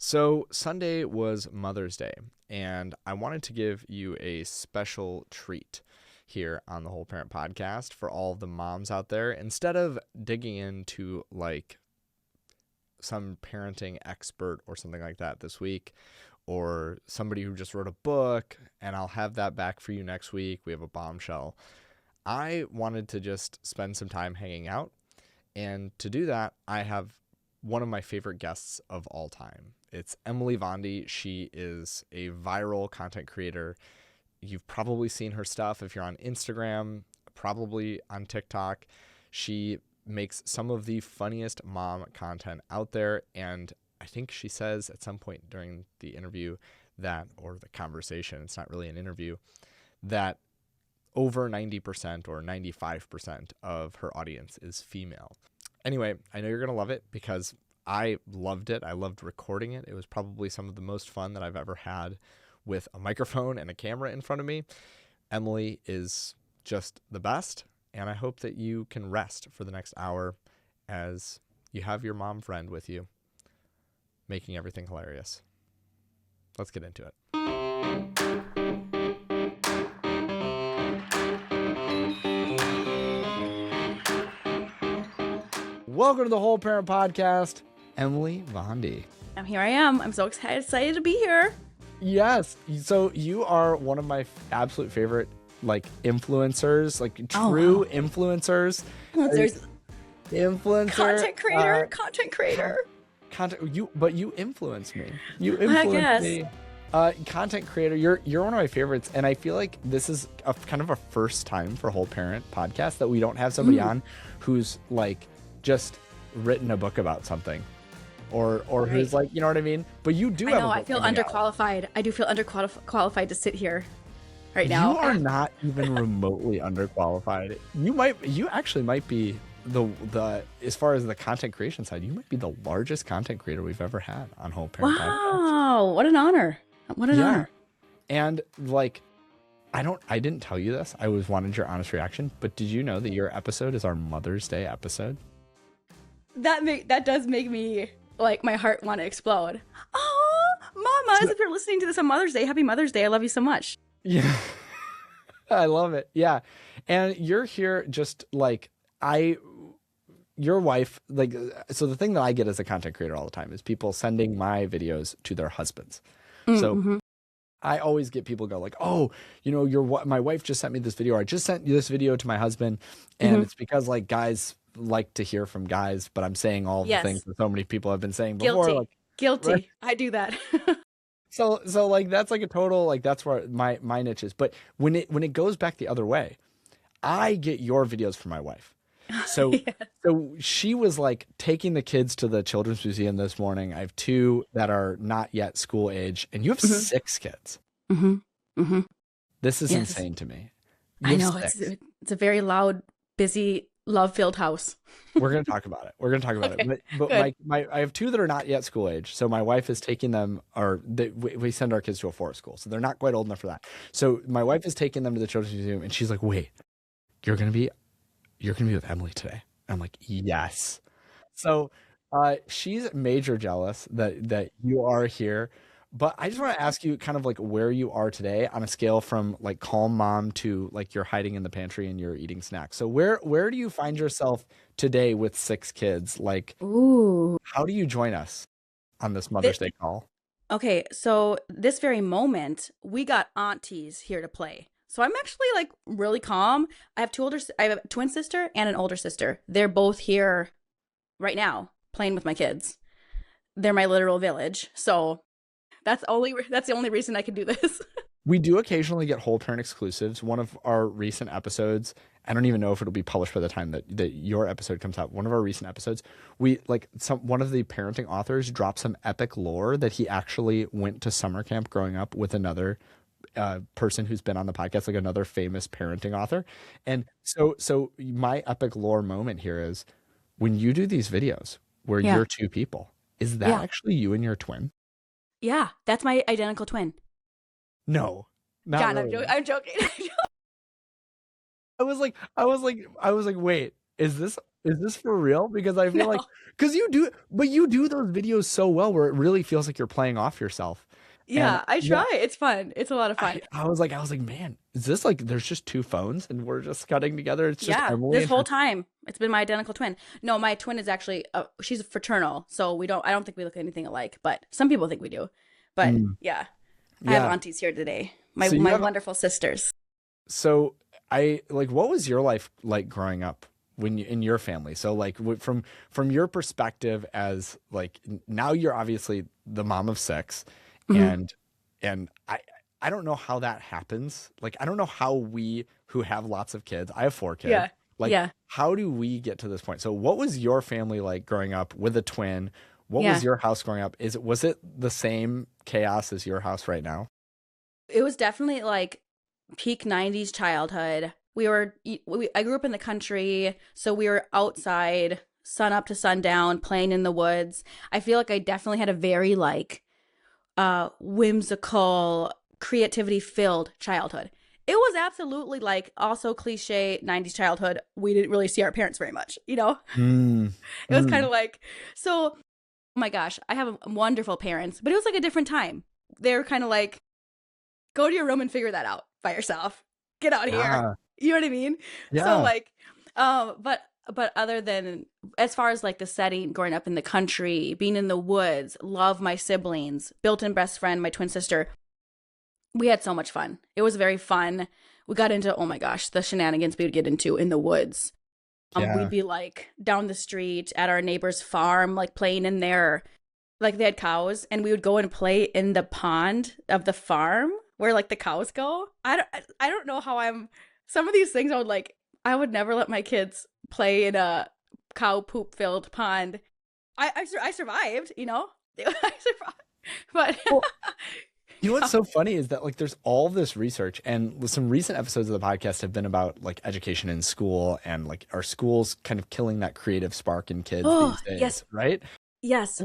So Sunday was Mother's Day, and I wanted to give you a special treat here on the Whole Parent Podcast for all of the moms out there. Instead of digging into like some parenting expert or something like that this week, or somebody who just wrote a book, and I'll have that back for you next week. We have a bombshell. I wanted to just spend some time hanging out. And to do that, I have one of my favorite guests of all time. It's Emily Vondy. She is a viral content creator. You've probably seen her stuff if you're on Instagram, probably on TikTok. She makes some of the funniest mom content out there. And I think she says at some point during the interview that, or the conversation, it's not really an interview, that over 90% or 95% of her audience is female. Anyway, I know you're going to love it because I loved it. I loved recording it. It was probably some of the most fun that I've ever had with a microphone and a camera in front of me. Emily is just the best, and I hope that you can rest for the next hour as you have your mom friend with you, making everything hilarious. Let's get into it. Welcome to the Whole Parent Podcast, Emily Vondy. Here I am. I'm so excited to be here. Yes. So you are one of my absolute favorite, like, influencers, like true influencers. Influencer. Content creator. But you influence me. You influence me. Content creator. You're one of my favorites, and I feel like this is kind of a first time for Whole Parent Podcast that we don't have somebody on who's like just written a book about something, or right. Who's like, you know what I mean? But you do. I feel underqualified. I do feel underqualified to sit here right now. You are not even remotely underqualified. You actually might be the as far as the content creation side, you might be the largest content creator we've ever had on Whole Parent Podcast. Wow, what an honor! What an honor! And like, I didn't tell you this. I wanted your honest reaction. But did you know that your episode is our Mother's Day episode? That does make me, like, my heart want to explode. Oh, mamas, if you're listening to this on Mother's Day, happy Mother's Day. I love you so much. Yeah. I love it. Yeah. And you're here just like your wife, like, so the thing that I get as a content creator all the time is people sending my videos to their husbands. So I always get people go like, oh, you know, my wife just sent me this video. Or I just sent you this video to my husband. And it's because, like, guys like to hear from guys, but I'm saying all the things that so many people have been saying before. Guilty. Right? I do that. So like, that's like a total, like, that's where my niche is. But when it goes back the other way, I get your videos from my wife. So so she was like taking the kids to the Children's Museum this morning. I have 2 that are not yet school age, and you have 6 kids. This is insane to me. I know. It's a very loud, busy, love-filled house. We're going to talk about it. Okay. But I have 2 that are not yet school age. So my wife is taking them, we send our kids to a forest school. So they're not quite old enough for that. So my wife is taking them to the Children's Museum, and she's like, wait, you're going to be with Emily today. I'm like, yes. So she's major jealous that you are here. But I just want to ask you kind of like where you are today on a scale from like calm mom to like you're hiding in the pantry and you're eating snacks. So where do you find yourself today with 6 kids? Like, ooh, how do you join us on this Mother's Day call? Okay, so this very moment, we got aunties here to play. So I'm actually like really calm. I have a twin sister and an older sister. They're both here right now playing with my kids. They're my literal village. So that's the only reason I can do this. We do occasionally get Whole Parent exclusives. One of our recent episodes, I don't even know if it'll be published by the time that your episode comes out. One of our recent episodes, one of the parenting authors dropped some epic lore that he actually went to summer camp growing up with another person who's been on the podcast, like another famous parenting author. And so my epic lore moment here is when you do these videos where you're 2 people, is that actually you and your twin? Yeah, that's my identical twin. No, not God, really. I'm joking. I was like, wait, is this Is this for real? Because I feel like, No. because you do, but you do those videos so well where it really feels like you're playing off yourself. And Yeah, I yeah, try. It's fun. It's a lot of fun. I was like, man, is this like there's just two phones and we're just cutting together? It's just Yeah, Emily this and whole her. time it's been my identical twin. No, my twin is actually she's fraternal, so we don't I don't think we look anything alike, but some people think we do. But Mm, yeah, I have yeah. aunties here today. My So you my have, wonderful sisters. so I like, what was your life like growing up when you in your family? So like from your perspective as like now you're obviously the mom of six, Hmm. and I don't know how that happens. Like I don't know how we who have lots of kids. I have four kids. Yeah. Like Yeah. how do we get to this point? So what was your family like growing up with a twin? What was Yeah. your house growing up? Was it the same chaos as your house right now? It was definitely like peak 90s childhood. I grew up in the country, so we were outside sun up to sundown playing in the woods. I feel like I definitely had a very like whimsical, creativity filled childhood. It was absolutely like also cliche 90s childhood. We didn't really see our parents very much, you know? Mm, It was kind of mm, like, so, oh my gosh, I have wonderful parents, but it was like a different time. They're kind of like, go to your room and figure that out by yourself. Get out of here. yeah, You know what I mean? So yeah. like, but other than as far as like the setting, growing up in the country, being in the woods, love my siblings, built-in best friend, my twin sister, we had so much fun. It was very fun. We got into, oh my gosh, the shenanigans we would get into in the woods. We'd Yeah. be like down the street at our neighbor's farm, like playing in there. Like they had cows, and we would go and play in the pond of the farm where like the cows go. I don't know how I'm. Some of these things I would like. I would never let my kids play in a cow poop filled pond. I survived, you know. I survived, but Well, you know what's so funny is that like there's all this research and some recent episodes of the podcast have been about like education in school and like our schools kind of killing that creative spark in kids oh these days, yes, right? yes,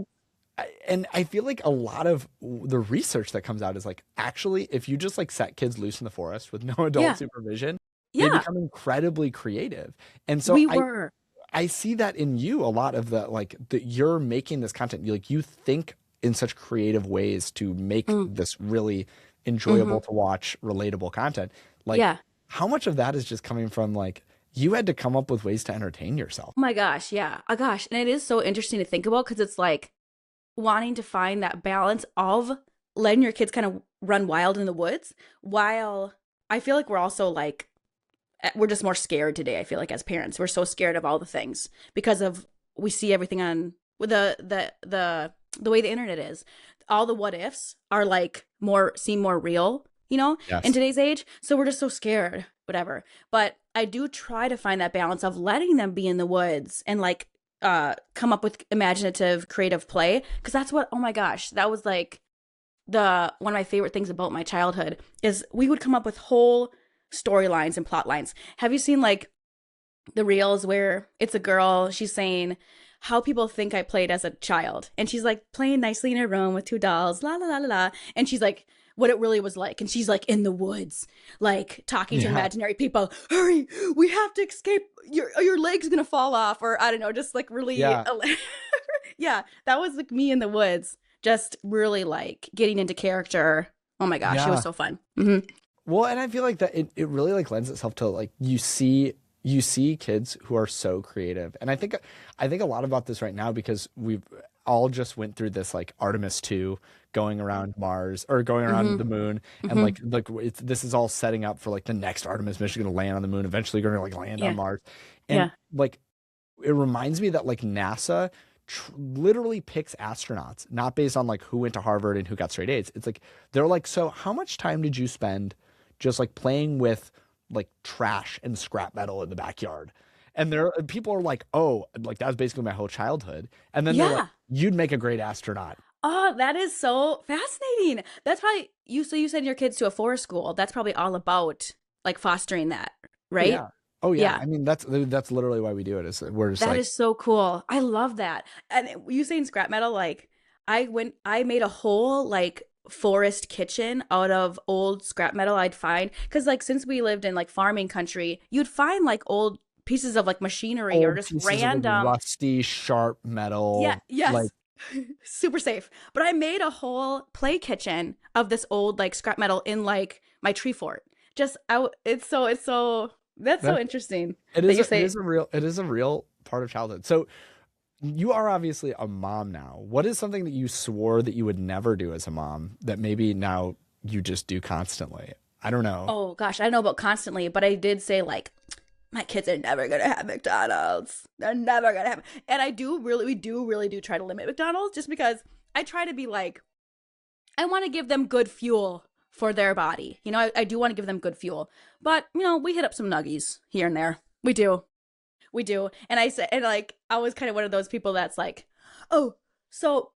And I feel like a lot of the research that comes out is like actually if you just like set kids loose in the forest with no adult yeah, supervision, they yeah. become incredibly creative. And so We were. I see that in you a lot of the like that you're making this content. You like you think in such creative ways to make Mm, this really mm-hmm. enjoyable to watch, relatable content. Like Yeah. how much of that is just coming from like you had to come up with ways to entertain yourself? Oh my gosh, yeah. Oh gosh, and it is so interesting to think about because it's like wanting to find that balance of letting your kids kind of run wild in the woods while I feel like we're also like we're just more scared today. I feel like as parents, we're so scared of all the things because of we see everything on with the way the internet is. All the what ifs are like more seem more real, you know, in Yes. today's age. So we're just so scared, whatever. But I do try to find that balance of letting them be in the woods and like come up with imaginative creative play because that's what, oh my gosh, that was like the one of my favorite things about my childhood is we would come up with whole storylines and plot lines. Have you seen like the reels where it's a girl, she's saying how people think I played as a child, and she's like playing nicely in her room with two dolls, la la la la la, and she's like what it really was like, and she's like in the woods, like talking to Yeah. imaginary people. Hurry, we have to escape. Your leg's gonna fall off, or I don't know, just like really, Yeah. yeah. That was like me in the woods, just really like getting into character. Oh my gosh, it was Yeah. so fun. Hmm. Well, and I feel like that it really like lends itself to like you see kids who are so creative. And I think a lot about this right now because we've all just went through this like Artemis 2 going around Mars or going around Hmm. the moon and Hmm. like this is all setting up for like the next Artemis mission going to land on the moon, eventually going to like land on Yeah, Mars. And yeah. like it reminds me that like NASA literally picks astronauts not based on like who went to Harvard and who got straight A's. It's like they're like, so how much time did you spend just like playing with like trash and scrap metal in the backyard? And there people are like, oh, like that was basically my whole childhood. And then they're like, Yeah. you'd make a great astronaut. Oh, that is so fascinating. That's probably you. So you send your kids to a forest school. That's probably all about like fostering that, Oh right? yeah. Oh yeah. Yeah. I mean that's literally why we do it. Is we're just That like, is so cool. I love that. And you saying scrap metal, like I made a whole like forest kitchen out of old scrap metal I'd find. Cause like since we lived in like farming country, you'd find like old pieces of like machinery or Old just pieces of like random. rusty, sharp Yeah, metal. Like, yes. Super safe. But I made a whole play kitchen of this old like scrap metal in like my tree fort. Just out. It's so that's so that interesting that you say. it is a real part of childhood. So you are obviously a mom now. What is something that you swore that you would never do as a mom that maybe now you just do constantly? I don't know. Oh gosh, I don't know about constantly, but I did say like my kids are never gonna have McDonald's. They're never gonna have. And we do really do try to limit McDonald's just because I try to be like, I want to give them good fuel for their body. I do want to give them good fuel, but we hit up some nuggies here and there. We do. And I said, and like, I was kind of one of those people that's like, oh, so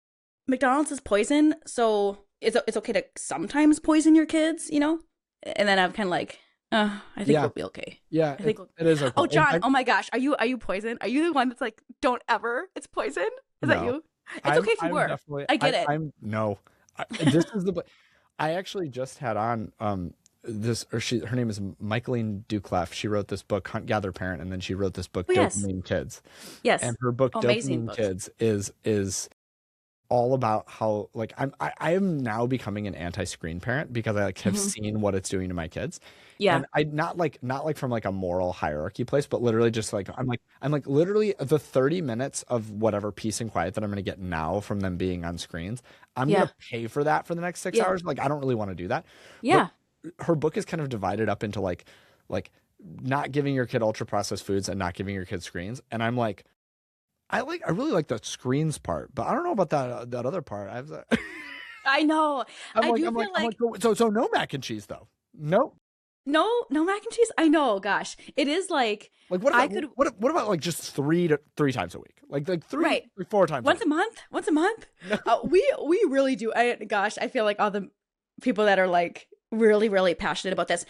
McDonald's is poison, so it's okay to sometimes poison your kids. And then I'm kind of like, I think Yeah. we'll be okay. Yeah, I think we'll. it is okay. Oh, John. Oh my gosh. Are you poison? Are you the one that's like, don't ever? It's poison. Is that No. you? It's okay if you I'm were. definitely I get it. I'm no. This is the I actually just had on this or her name is Michaeline Duclef. She wrote this book Hunt Gather Parent, and then she wrote this book Oh yes. Dopamine Kids. Yes. And her book Amazing Dopamine books. Kids is all about how like I am now becoming an anti-screen parent because I like have Mhm. seen what it's doing to my kids. Yeah. And I not like from like a moral hierarchy place, but literally just like I'm like literally the 30 minutes of whatever peace and quiet that I'm gonna get now from them being on screens, I'm Yeah. gonna pay for that for the next 6 Yeah. hours. Like I don't really want to do that. But Yeah. her book is kind of divided up into like not giving your kid ultra processed foods and not giving your kid screens. And I'm like, I really like the screens part, but I don't know about that other part. I know. I do feel I'm like like so no mac and cheese though. Nope. no mac and cheese. I know. Gosh, it is like Like what I about could what about like just three times a week? Like right like 4 times a once week. a month. Once a month. No. We really do. Gosh, I feel like all the people that are like really really passionate about this.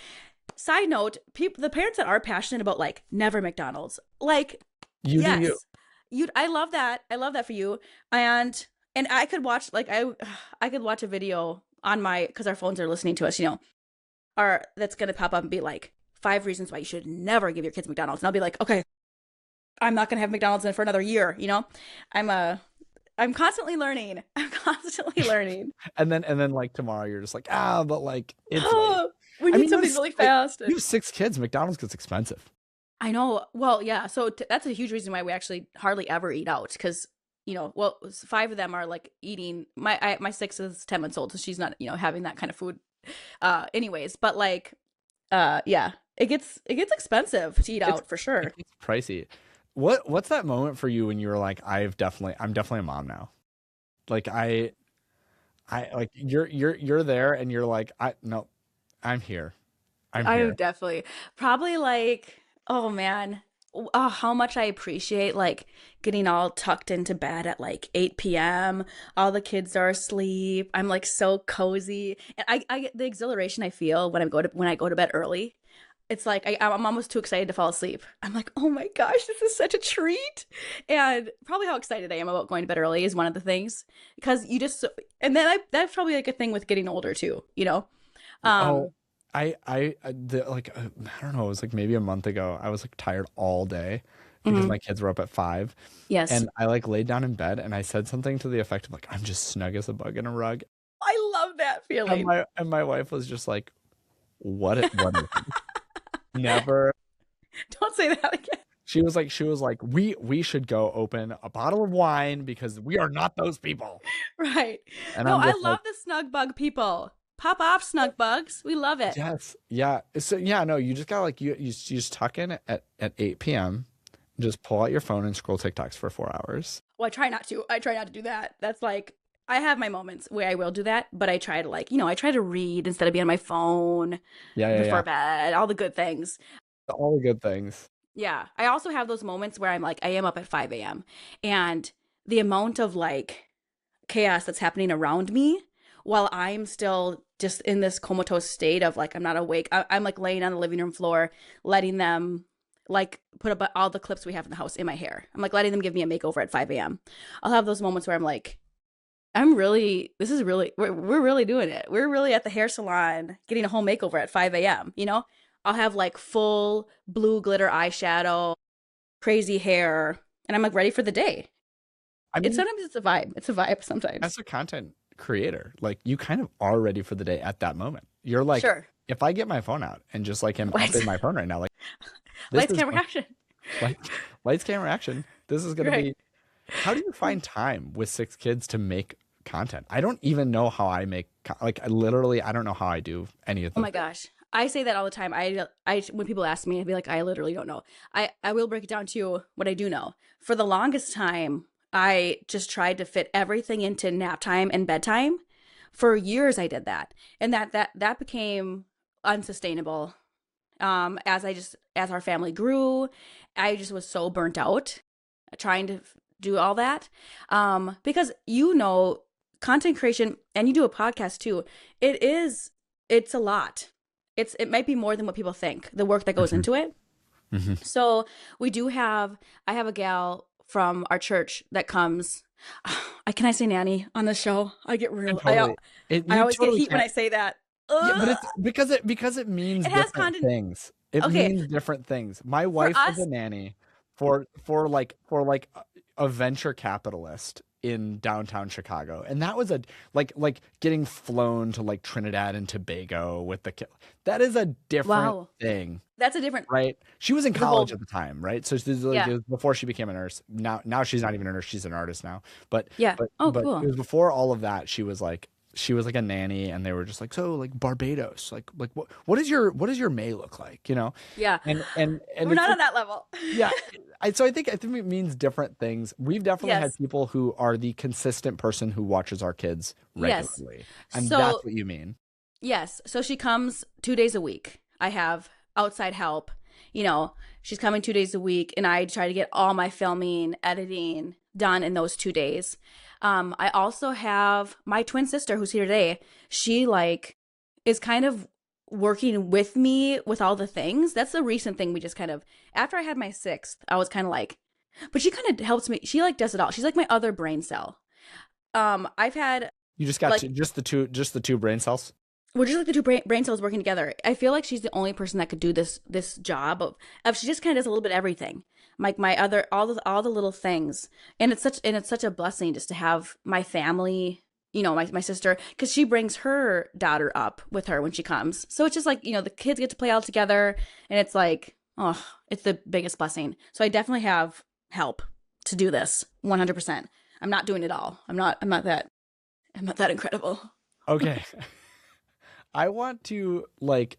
Side note: the parents that are passionate about like never McDonald's, like You do you. yes, I love that. I love that for you. And I could watch like I could watch a video on my because our phones are listening to us. Are that's gonna pop up and be like 5 reasons why you should never give your kids McDonald's, and I'll be like, okay, I'm not gonna have McDonald's in for another year. I'm constantly learning. I'm constantly learning. And then like tomorrow you're just like, but like it's late. Oh, we I need mean, something really fast. you have 6 kids. McDonald's gets expensive. I know. Well, yeah. So that's a huge reason why we actually hardly ever eat out because well, 5 of them are like eating. My 6 is 10 months old, so she's not having that kind of food. Anyways, but like, yeah, it gets expensive to eat out for sure. It's pricey. What's that moment for you when you were like, I'm definitely a mom now? Like I like you're there and you're like, no, I'm here. I'm I here. would definitely probably like, oh man, how much I appreciate like getting all tucked into bed at like 8 p.m. All the kids are asleep. I'm like so cozy, and I get the exhilaration I feel when I go to bed early. It's like I'm almost too excited to fall asleep. I'm like, oh my gosh, this is such a treat, and probably how excited I am about going to bed early is one of the things because and then that's probably like a thing with getting older too. Oh, Um, like I don't know. It was like maybe a month ago. I was like tired all day because mhm. my kids were up at 5, Yes, and I like laid down in bed and I said something to the effect of like, I'm just snug as a bug in a rug. I love that And feeling. my wife was just like, what is this? Never. Don't say that again. She was like, we should go open a bottle of wine because we are not those people. Right. And No, I'm I just like, love the snug bug people. Pop off, snug bugs. We love it. yes, yeah. So yeah, no, you just gotta like you just tuck in at 8 p.m. Just pull out your phone and scroll TikToks for 4 hours. Well, I try not to. I try not to do that. That's like I have my moments where I will do that, but I try to like, I try to read instead of being on my phone Yeah, yeah, before yeah. bed, all the good things. All the good things. Yeah. I also have those moments where I'm like, I am up at 5 a.m. and the amount of like chaos that's happening around me while I'm still just in this comatose state of like I'm not awake. I'm like laying on the living room floor, letting them like put up all the clips we have in the house in my hair. I'm like letting them give me a makeover at 5 a.m. I'll have those moments where I'm like, we're really doing it. We're really at the hair salon getting a whole makeover at 5 a.m. I'll have like full blue glitter eyeshadow. crazy hair, and I'm like ready for the day. I It's mean, sometimes it's a vibe. It's a vibe sometimes. as a content creator, like you kind of are ready for the day at that moment. You're like, Sure. if I get my phone out and just like am up Lights, in my phone right now, like this lights, is camera, action. like lights, camera, action. This is gonna Right. be. How do you find time with 6 kids to make content? I don't even know how I make like I literally I don't know how I do any of Oh the my things. gosh. I say that all the time. I when people ask me, I'd be like, I literally don't know. I will break it down to what I do know. For the longest time, I just tried to fit everything into nap time and bedtime. For years I did that. And that became unsustainable. As our family grew, I just was so burnt out trying to do all that. Because content creation, and you do a podcast too. It is it's a lot. It might be more than what people think, the work that goes Mhm, into it. mhm. So we do have I have a gal from our church that comes. Can I say nanny on this show? I get And real totally, I you always get totally heat when can't. I say that. Yeah, but Ugh. it's because it means It has different content. things. It Okay, means different things. My for wife was a us, nanny for a venture capitalist in downtown Chicago, and that was a like getting flown to like Trinidad and Tobago with the kid. That is a different wow, thing, that's a different right? She was in the college whole at the time, right? So this is like yeah it was before she became a nurse. Now she's not even a nurse; she's an artist now. But yeah. Oh, but it cool. was before all of that. She was like a nanny, and they were just like, so like Barbados, like what does your May look like, you know? Yeah, And we're it's not like on that level. yeah, so I think it means different things. We've definitely had Yes, people who are the consistent person who watches our kids yes. regularly, and that's So what you mean. yes, so she comes 2 days a week. I have outside help. You know, she's coming 2 days a week, and I try to get all my filming, editing done in those 2 days. I also have my twin sister who's here today. She like is kind of working with me with all the things. That's a recent thing we just kind of after I had my sixth, I was kind of like, but she kind of helps me. She like does it all. She's like my other brain cell. I've had You just got like just the two brain cells. we're just like the two brain cells working together. I feel like she's the only person that could do this job of she just kind of does a little bit of everything. Like my other all the little things, and it's such a blessing just to have my family. My sister, because she brings her daughter up with her when she comes. So it's just like the kids get to play all together, and it's like it's the biggest blessing. So I definitely have help to do this 100%. I'm not doing it all. I'm not that incredible. Okay. I want to like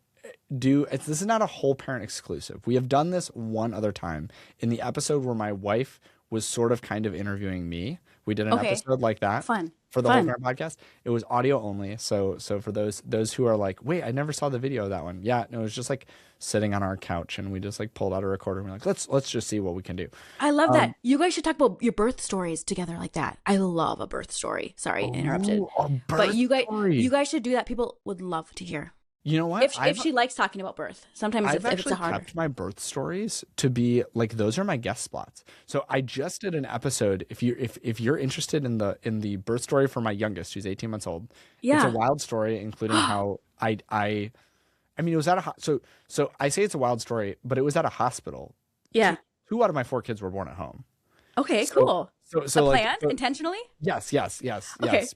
do it's this is not a whole parent exclusive. We have done this one other time in the episode where my wife was sort of kind of interviewing me. We did an Okay, episode like that fun, for the whole fun. parent podcast. It was audio only. So for those who are like, wait, I never saw the video of that one. Yeah, no, it was just like sitting on our couch and we just like pulled out a recorder and we're like, let's just see what we can do. I love that. Um, You guys should talk about your birth stories together like that. I love a birth story. Sorry, interrupted. oh, a But birth you story. guys should do that. People would love to hear. You know what? If she likes talking about birth. Sometimes I've if it's actually a harder. kept my birth stories to be like those are my guest spots. So I just did an episode. If you're interested in the birth story for my youngest, who's 18 months old, it's a Yeah. wild story, including how I mean it was at so I say it's a wild story, but it was at a hospital. Two, Yeah. two out of my 4 kids were born at home. Okay, So cool. A so like plan so, intentionally? yes. Okay.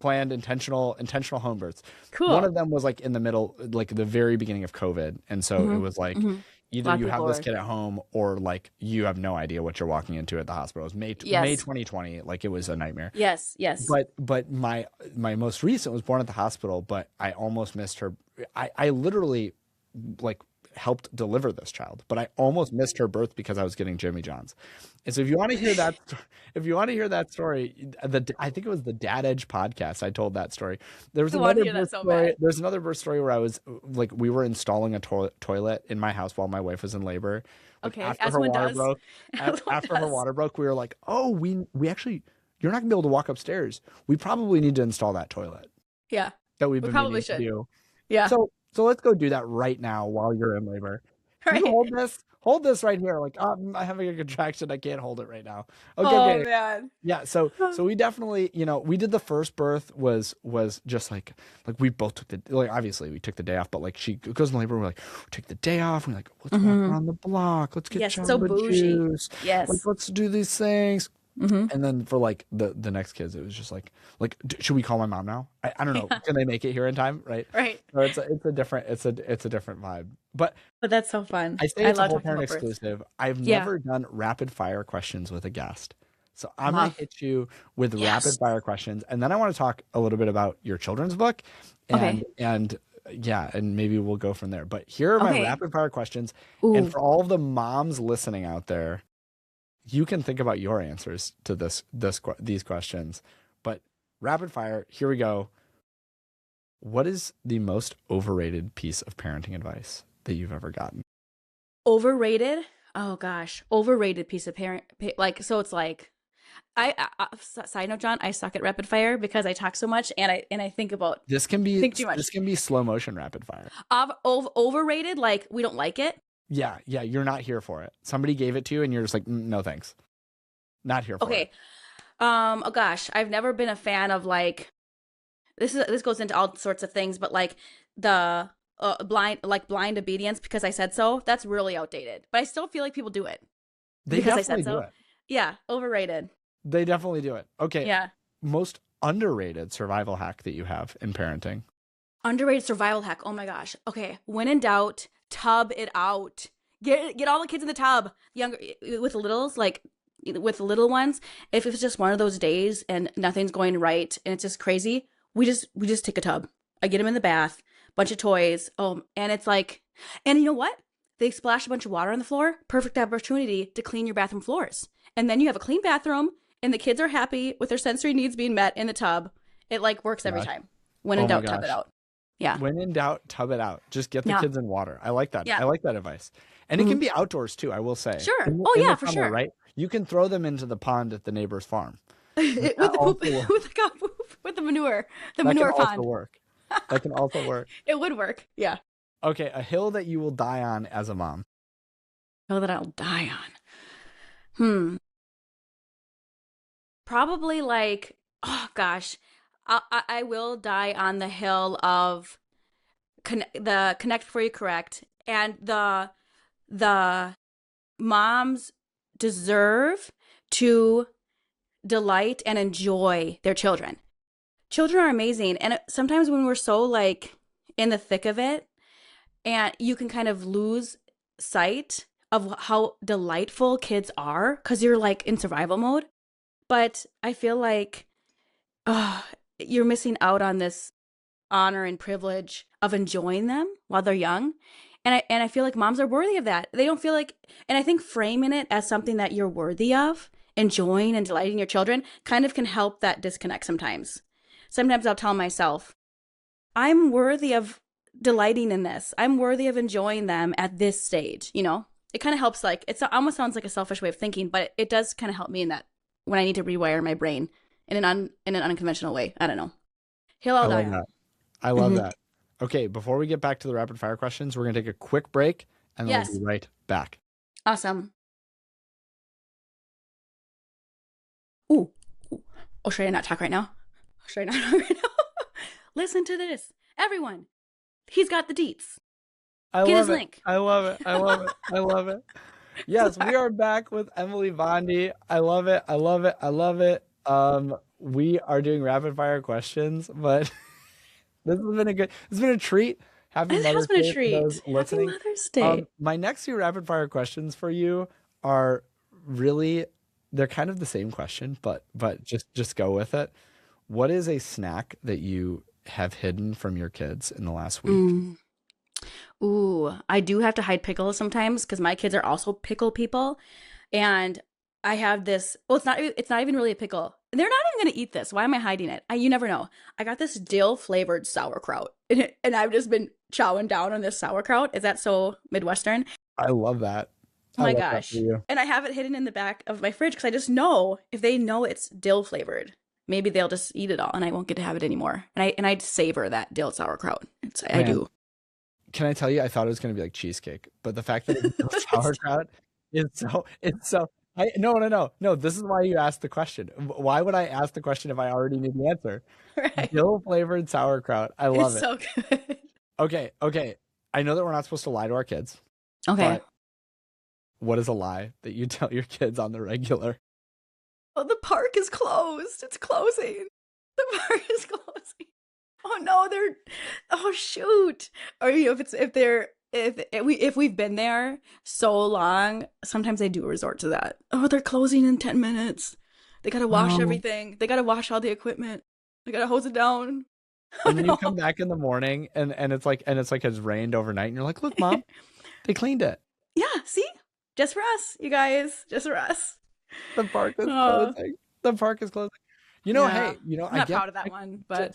Planned intentional home births. One Cool. of them was like in the middle, like the very beginning of COVID, and so it Mhm. was like Mhm. A either lot of you have people this are. kid at home or like you have no idea what you're walking into at the hospital. It was May Yes. 2020, like it was a nightmare. Yes. Yes. But my most recent was born at the hospital, but I almost missed her. I literally like helped deliver this child, but I almost missed her birth because I was getting Jimmy John's. And so if you want to hear that, if you want to hear that story, I think it was the Dad Edge podcast. I told that story. There was I want to another hear that birth so story. bad. There's another birth story where I was like, we were installing a toilet in my house while my wife was in labor. Like Okay, after as her one water does. broke, As one after her does. water broke, we were like, oh, we actually, you're not gonna be able to walk upstairs. We probably need to install that toilet Yeah. that we've We been probably meaning to should. do. Yeah. So let's go do that right now while you're in labor. All Can you right. hold this? hold this right here. Like, I'm having a contraction. I can't hold it right now. Okay, Oh okay. man. Yeah, so we definitely, we did the first birth was just like we both took obviously we took the day off, but like she goes in labor, we're like, take the day off, we're like, let's walk Hmm. around the block, let's get Yes, it's so Jamba bougie. Juice, like Yes. let's do these things. Hmm. And then for like the next kids, it was just like should we call my mom now? I don't know. Yeah. Can they make it here in time? Right. Right. So it's a different vibe. But But that's so fun. I say I it's a love whole talking parent about birth. exclusive. I've Yeah. never done rapid fire questions with a guest. So I'm going Love. to hit you with rapid Yes. fire questions. And then I want to talk a little bit about your children's book. Okay. And yeah, and maybe we'll go from there. But here are my Okay. rapid fire questions. And Ooh. for all of the moms listening out there, you can think about your answers to these questions. But rapid fire, here we go. What is the most overrated piece of parenting advice that you've ever gotten? Overrated? Oh gosh. Overrated piece of like, so it's like side note, John, I suck at rapid fire because I talk so much and I think about This can be think too much. slow motion rapid fire. Overrated, like we don't like it. Yeah, you're not here for it. Somebody gave it to you and you're just like, no thanks. Not here for it. Okay. Oh gosh, I've never been a fan of like this goes into all sorts of things, but like the blind obedience because I said so. That's really outdated. But I still feel like people do it They because I definitely said do so. it. Yeah, overrated. They definitely do it. Okay. Yeah. Most underrated survival hack that you have in parenting. Underrated survival hack. Oh my gosh. Okay. When in doubt, tub it out. Get all the kids in the tub. Younger with the littles, like with the little ones. If it's just one of those days and nothing's going right and it's just crazy, we just take a tub. I get them in the bath, bunch of toys. Oh, and it's like, and you know what? They splash a bunch of water on the floor. Perfect opportunity to clean your bathroom floors. And then you have a clean bathroom, and the kids are happy with their sensory needs being met in the tub. It like works every time. When in Oh my doubt, tub it gosh. out. Yeah. When in doubt, tub it out. Just get the Yeah. kids in water. I like that. Yeah. I like that advice. And it can be outdoors too, I will say. Sure. In Oh in yeah, the for summer, sure. right? You can throw them into the pond at the neighbor's farm. with the That poop, also works. with the cow poop, with the manure, the That can manure also pond. work. That can also work. It would work. Yeah. Okay, a hill that you will die on as a mom. Hill that I'll die on. Probably like, oh gosh, I will die on the hill of the connect before you correct, and the moms deserve to delight and enjoy their children. Children are amazing, and sometimes when we're so like in the thick of it, and you can kind of lose sight of how delightful kids are because you're like in survival mode. But I feel like you're missing out on this honor and privilege of enjoying them while they're young. And I feel like moms are worthy of that. They don't feel like, and I think framing it as something that you're worthy of, enjoying and delighting your children, kind of can help that disconnect sometimes. Sometimes I'll tell myself, I'm worthy of delighting in this. I'm worthy of enjoying them at this stage. It kind of helps. Like it almost sounds like a selfish way of thinking, but it does kind of help me in that when I need to rewire my brain in an unconventional way. I don't know. Hill I'll die on. I love that. Okay, before we get back to the rapid fire questions, we're going to take a quick break and then we'll be right back. Awesome. Ooh. Oh, should I not talk right now? Should I not talk right now? Listen to this. Everyone. He's got the deets. Get his link. I love it. I love it. I love it. Yes, we are back with Emily Vondy. I love it. I love it. I love it. We are doing rapid fire questions, but this has been a treat. Happy Mother's Day for those listening. Happy Mother's Day. My next few rapid fire questions for you are really, they're kind of the same question, but just go with it. What is a snack that you have hidden from your kids in the last week? Ooh, I do have to hide pickles sometimes because my kids are also pickle people. And I have this, well, it's not even really a pickle. They're not even going to eat this. Why am I hiding it? You never know. I got this dill flavored sauerkraut and I've just been chowing down on this sauerkraut. Is that so Midwestern? I love that. Oh my gosh. And I have it hidden in the back of my fridge because I just know if they know it's dill flavored, maybe they'll just eat it all and I won't get to have it anymore. And I savor that dill sauerkraut. I do. Can I tell you, I thought it was going to be like cheesecake, but the fact that it's sauerkraut is it's so, no. This is why you asked the question. Why would I ask the question if I already knew the answer? Right. Dill flavored sauerkraut. I It's love it. so good. Okay. I know that we're not supposed to lie to our kids, Okay. but what is a lie that you tell your kids on the regular? Oh, the park is closed. It's closing. The park is closing. Oh no, they're. Oh shoot. Or if we've been there so long, sometimes they do resort to that. Oh, they're closing in 10 minutes. They gotta wash Oh. everything. They gotta wash all the equipment. They gotta hose it down. Oh And then you no. come back in the morning and it's like it's rained overnight and you're like, look, mom, they cleaned it. Yeah. See, just for us, you guys. Just for us. The park is Oh closing. The park is closing. yeah. Hey, I'm I not get proud of that one, but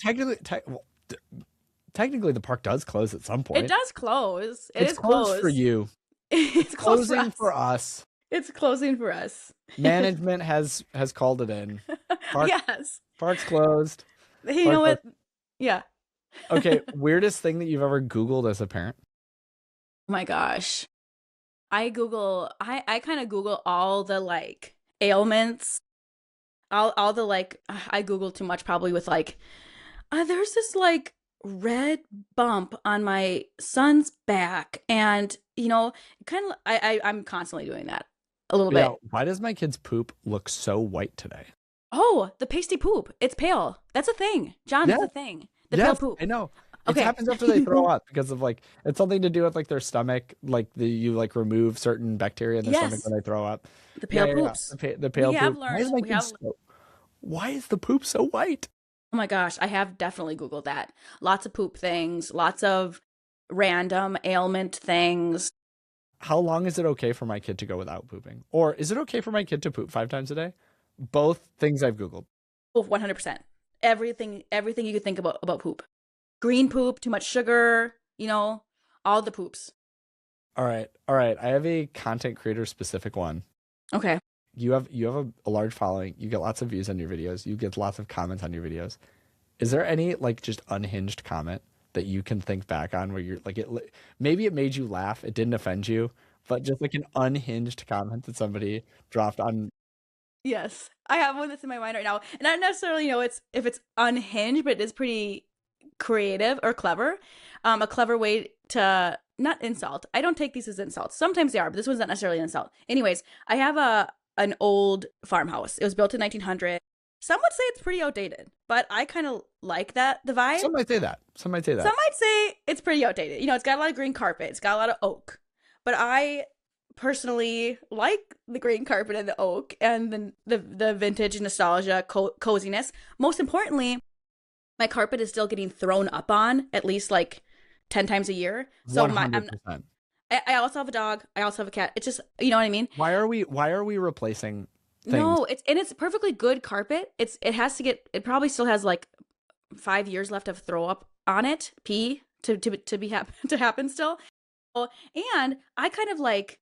technically the park does close at some it point. does close. It It's is closed for closed. you. It's closed for Closing us. for us. It's closing for us. Management has called it in. Park, Yes. Park's closed. You Park know closed. what? Yeah. Okay, weirdest thing that you've ever Googled as a parent? Oh my gosh. I kind of Google all the like ailments. All the like I Google too much probably with like there's this like red bump on my son's back and kind of I'm constantly doing that a little Yeah, bit. why does my kid's poop look so white today? Oh, the pasty poop. It's pale. That's a thing. John, Yeah, that's a thing. The pale yes, poop. I know. It Okay. happens after they throw up because of like it's something to do with like their stomach, like you like remove certain bacteria in their stomach Yes. when they throw up. The pale Yeah. poops. The pale We have poop. learned. Why is the poop so white? Oh my gosh, I have definitely Googled that. Lots of poop things, lots of random ailment things. How long is it okay for my kid to go without pooping? Or is it okay for my kid to poop 5 times a day? Both things I've Googled. Oh, 100%. Everything you could think about poop. Green poop, too much sugar, all the poops. All right. I have a content creator specific one. Okay. You have a large following. You get lots of views on your videos. You get lots of comments on your videos. Is there any like just unhinged comment that you can think back on where you're like maybe it made you laugh, it didn't offend you, but just like an unhinged comment that somebody dropped on? Yes. I have one that's in my mind right now. And I don't necessarily know if it's unhinged, but it is pretty creative or clever. A clever way to not insult. I don't take these as insults. Sometimes they are, but this one's not necessarily an insult. Anyways, I have an old farmhouse. It was built in 1900. Some would say it's pretty outdated, but I kind of like the vibe. Some might say that. Some might say it's pretty outdated. It's got a lot of green carpet. It's got a lot of oak. But I personally like the green carpet and the oak and the vintage nostalgia, coziness. Most importantly, my carpet is still getting thrown up on at least like 10 times a year. So 100%. I also have a dog. I also have a cat. It's just, you know what I mean? Why are we replacing things? No, it's perfectly good carpet. It probably still has like 5 years left of throw up on it, pee to happen still. Oh, and I kind of like,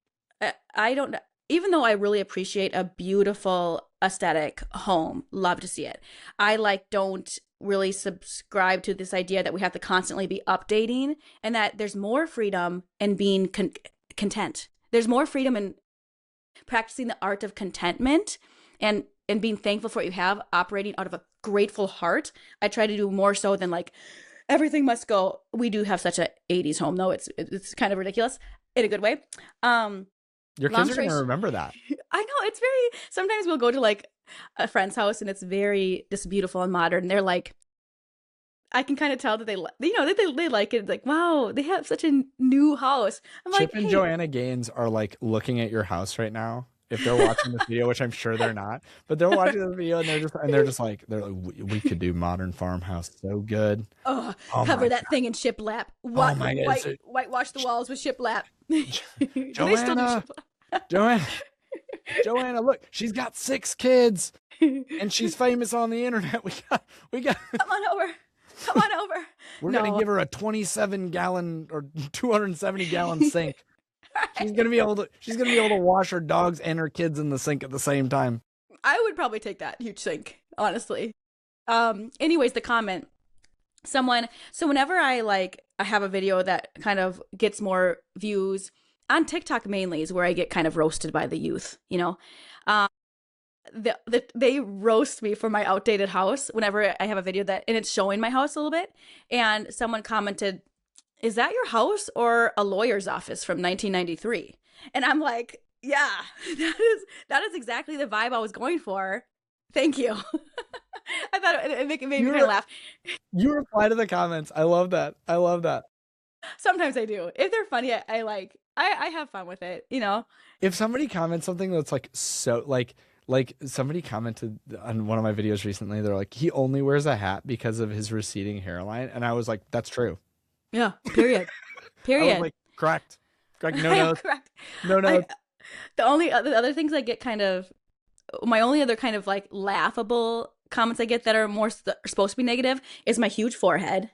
I don't, even though I really appreciate a beautiful aesthetic home, love to see it. I don't really subscribe to this idea that we have to constantly be updating and that there's more freedom in being content. There's more freedom in practicing the art of contentment and being thankful for what you have, operating out of a grateful heart. I try to do more so than like everything must go. We do have such a 80s home though. It's kind of ridiculous in a good way. Your kids are going to remember that. I know, it's very, sometimes we'll go to like a friend's house and it's very just beautiful and modern. They're like, I can kind of tell that they like it. It's like, wow, they have such a new house. I'm Chip like, and hey. Joanna Gaines are like looking at your house right now. If they're watching this video, which I'm sure they're not, but they're watching this video and they're just like we could do modern farmhouse so good. Oh, cover that thing in shiplap. Whitewash the walls with shiplap. Joanna, look, she's got 6 kids and she's famous on the internet. We got. Come on over. We're gonna give her a 27-gallon or 270-gallon sink. She's gonna be able to wash her dogs and her kids in the sink at the same time. I would probably take that huge sink, honestly. Anyways, the comment. So whenever I have a video that kind of gets more views on TikTok mainly is where I get kind of roasted by the youth, you know. Um, they roast me for my outdated house whenever I have a video that and it's showing my house a little bit. And someone commented, "Is that your house or a lawyer's office from 1993?" And I'm like, "Yeah, that is exactly the vibe I was going for. Thank you." I thought it made me kind You of laugh. you reply to the comments. I love that. I love that. Sometimes I do. If they're funny, I have fun with it, you know. If somebody comments something that's like so like somebody commented on one of my videos recently, they're like, he only wears a hat because of his receding hairline, and I was like, that's true. Yeah. Period. I was Period. like, correct, correct. No I am notes, correct. no I notes. the other things I get kind of my only other kind of like laughable comments I get that are more supposed to be negative is my huge forehead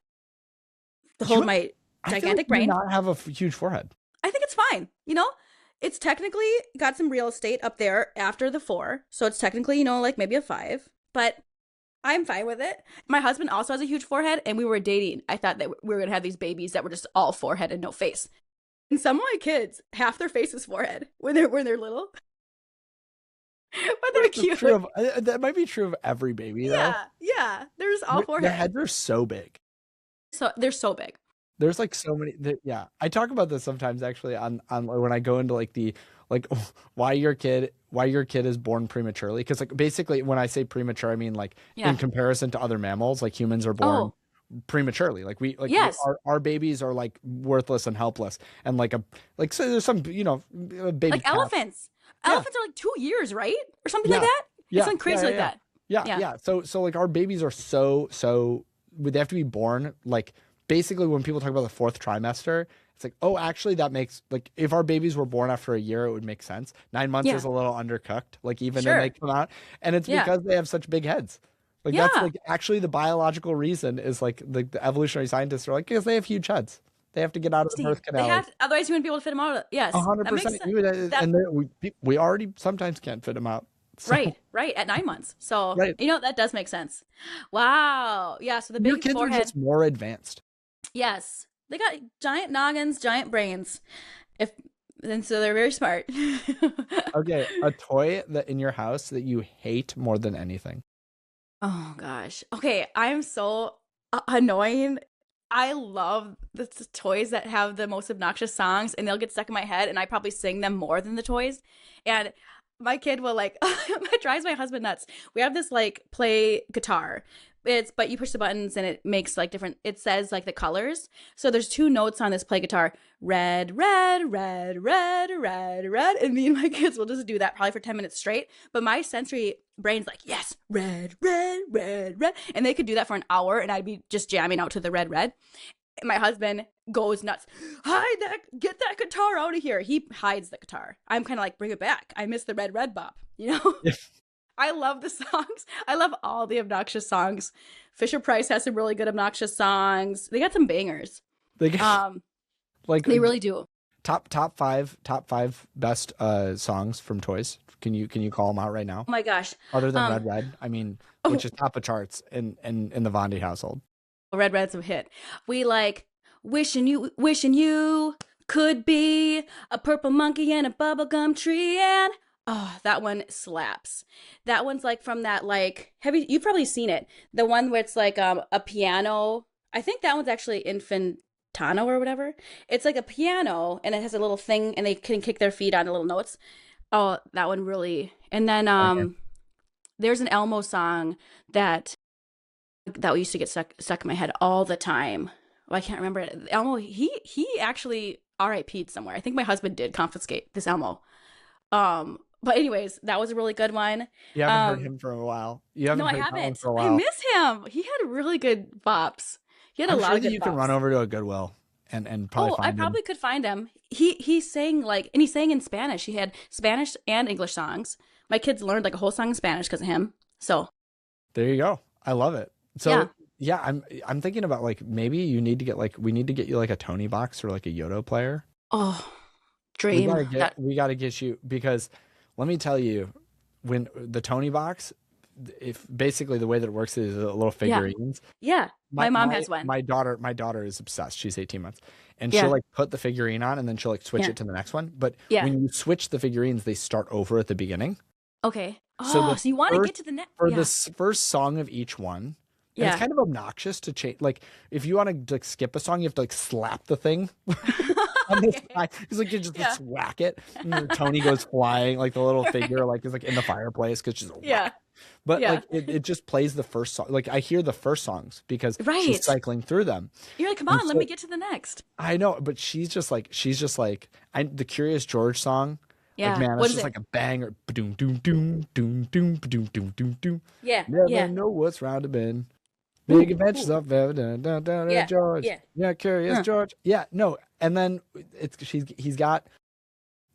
to hold You, my I feel like gigantic you do brain. not have a huge forehead. I think it's fine, you know. It's technically got some real estate up there after the 4, so it's technically, you know, like maybe a 5, but I'm fine with it. My husband also has a huge forehead, and we were dating. I thought that we were gonna have these babies that were just all forehead and no face. And some of my kids, half their face is forehead when they're little, but they're That's true cute. of that might be true of every baby though. Yeah, yeah. They're just all Their forehead. heads are so big. So they're so big. There's like so many. Yeah, I talk about this sometimes actually on when I go into like the like why your kid is born prematurely, because like basically when I say premature I mean like in Yeah. comparison to other mammals, like humans are born Oh, prematurely. yes. Our babies are like worthless and helpless, and like so there's some baby Like cat. elephants. Yeah, Elephants are like 2 years, right? Or something like yeah, that. It's yeah, something yeah, crazy yeah, like yeah. that. Yeah, Yeah. yeah. So like our babies are so they have to be born like basically when people talk about the fourth trimester, it's like, oh, actually that makes like if our babies were born after a year, it would make sense. 9 months is Yeah. a little undercooked, like even when they Sure. come out, and it's Yeah. because they have such big heads. Like that's Yeah. like actually the biological reason is like the evolutionary scientists are like because they have huge heads. They have to get out of the Steve, birth they canal. have otherwise you wouldn't be able to fit them out. A Yes. hundred That makes percent. sense. That And we already sometimes can't fit them out. So right, right at 9 months. So, right. you know, that does make sense. Wow. Yeah, so the Your big kids are forehead. just more advanced. Yes. They got giant noggins, giant brains. If and so they're very smart. Okay, a toy that in your house that you hate more than anything. Oh gosh. Okay, I'm so annoying. I love the toys that have the most obnoxious songs and they'll get stuck in my head and I probably sing them more than the toys. And my kid will like it drives my husband nuts. We have this like play guitar. It's but you push the buttons and it makes like different it says like the colors. So there's 2 notes on this play guitar. Red, red, red, red, red, red. And me and my kids will just do that probably for 10 minutes straight. But my sensory brain's like, yes, red, red, red, red. And they could do that for an hour and I'd be just jamming out to the red, red. And my husband goes nuts. Hide that, get that guitar out of here. He hides the guitar. I'm kind of like, bring it back. I miss the red, red bop, you know? Yeah. I love the songs. I love all the obnoxious songs. Fisher Price has some really good obnoxious songs. They got some bangers. They get Um, like they really do. top five best songs from toys. Can you call them out right now? Oh my gosh. Other than Um, Red Red, I mean, oh, which is top of charts in the Vondy household. Red Red's a hit. We like wishing you could be a purple monkey and a bubblegum tree and oh, that one slaps. That one's like from that like you've probably seen it. The one where it's like a piano. I think that one's actually Infantano or whatever. It's like a piano and it has a little thing and they can kick their feet on the little notes. Oh, that one really. And then Okay. there's an Elmo song that used to get stuck in my head all the time. Well, I can't remember it. Elmo, he actually RIP'd somewhere. I think my husband did confiscate this Elmo. But anyways, that was a really good one. You haven't heard Um, him for a while. You no, haven't I heard that one haven't. for a I while. miss him. He had really good bops. He had a I'm lot sure of that good you can run bops. over to a Goodwill and probably Oh, I find him. probably could find him. He sang like and he sang in Spanish. He had Spanish and English songs. My kids learned like a whole song in Spanish because of him. So There you go. I love it. yeah. So yeah, I'm thinking about like maybe you need to get like we need to get you like a Tony box or like a Yoto player. Oh, We dream. gotta get That we gotta get you because let me tell you, when the Tony box, if basically the way that it works is little Yeah. figurines. Yeah. My My mom my has one. my daughter is obsessed. She's 18 months. And she'll Yeah. like put the figurine on and then she'll like switch Yeah. it to the next one. But Yeah. when you switch the figurines, they start over at the beginning. Okay. So Oh, so you want to get to the next? for Yeah. the first song of each one, and it's Yeah. kind of obnoxious to change. Like if you want to like skip a song, you have to like slap the thing on this Okay. guy. He's like you just Yeah. whack it, and then Tony goes flying. Like the little Right. figure like is like in the fireplace because she's Yeah. whack. But Yeah. like it just plays the first song. Like I hear the first songs because she's Right. cycling through them. You're like, come And on, let so me get to the next. I know, but she's just like the Curious George song. Like Yeah. man, What it's is just it? like a banger. Doom doom doom doom doom doom doom doom doom. Yeah. Never Yeah. know what's round a bend. Ooh. Big adventures Ooh. of dun, dun, dun, Yeah. George. Yeah. Yeah, Curious George. Yeah, no, and then he's got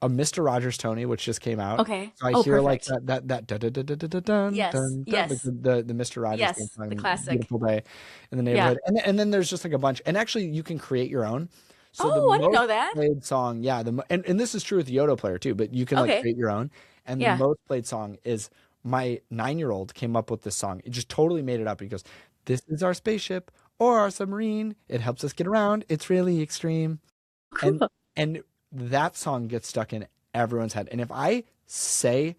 a Mr. Rogers Tony, which just came out. Okay. So I Oh, hear like perfect. that dun, dun, dun, dun, dun, dun, Yes. dun, dun, like Yes. the Mr. Rogers theme Yes. The song, classic. Beautiful Day in the Yeah. Neighborhood, and then there's just like a bunch, and actually you can create your own. So the Oh, I didn't most know that. played song, yeah, and this is true with the Yodo player too, but you can like Okay. create your own, and the Yeah. most played song is my 9-year-old came up with this song. It just totally made it up. He goes, "This is our spaceship or our submarine. It helps us get around. It's really extreme." And Cool. and that song gets stuck in everyone's head. And if I say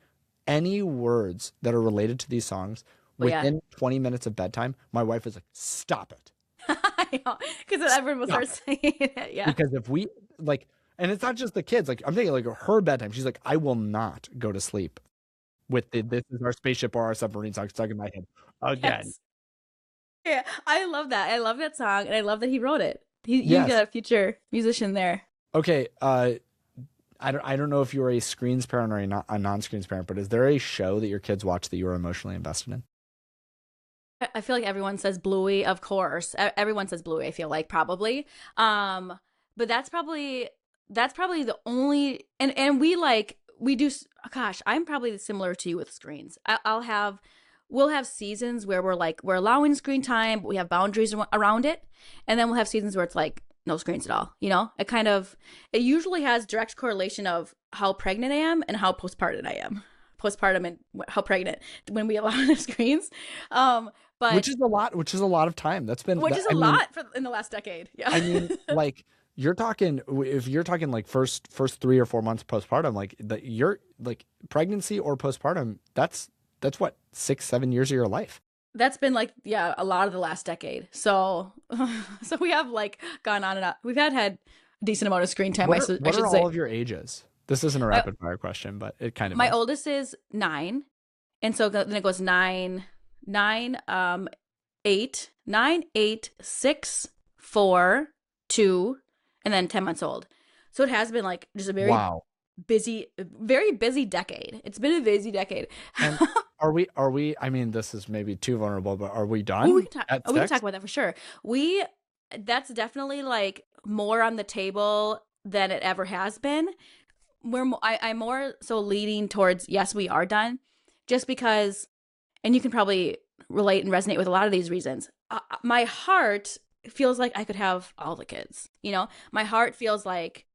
any words that are related to these songs Well, yeah. within 20 minutes of bedtime, my wife is like, "Stop it." I know. Because everyone will Stop start it. saying it. Yeah. Because if we like, and it's not just the kids, like I'm thinking like her bedtime, she's like, "I will not go to sleep with this is our spaceship or our submarine song stuck in my head again." Yes. Yeah. I love that. I love that song, and I love that he wrote it. You Yes. got a future musician there. Okay. I don't know if you're a screens parent or a non-screens parent, but is there a show that your kids watch that you are emotionally invested in? I feel like everyone says Bluey, of course. Everyone says Bluey, I feel like probably. But that's probably the only and we do gosh, I'm probably similar to you with screens. We'll have seasons where we're allowing screen time, but we have boundaries around it. And then we'll have seasons where it's like no screens at all, you know? It usually has direct correlation of how pregnant I am and how postpartum I am. Postpartum and how pregnant when we allow the screens. But Which is a lot of time. That's been which is a lot in the last decade. Yeah. I mean, like if you're talking like first 3 or 4 months postpartum, like you're like pregnancy or postpartum, that's what 6-7 years of your life. That's been like a lot of the last decade. So we have like gone on and on. We've had a decent amount of screen time. What I are should all say. of your ages? This isn't a rapid fire question, but it kind of My is. oldest is 9, and so then it goes 9, 8, 9, 8, 6, 4, 2, and then 10 months old. So it has been like just a very Wow. very busy decade. It's been a busy decade. And are we? I mean, this is maybe too vulnerable, but are we done? We can at we can 6? talk about that for sure. That's definitely like more on the table than it ever has been. I'm more so leaning towards yes, we are done, just because, and you can probably relate and resonate with a lot of these reasons. My heart feels like I could have all the kids. You know, my heart feels like,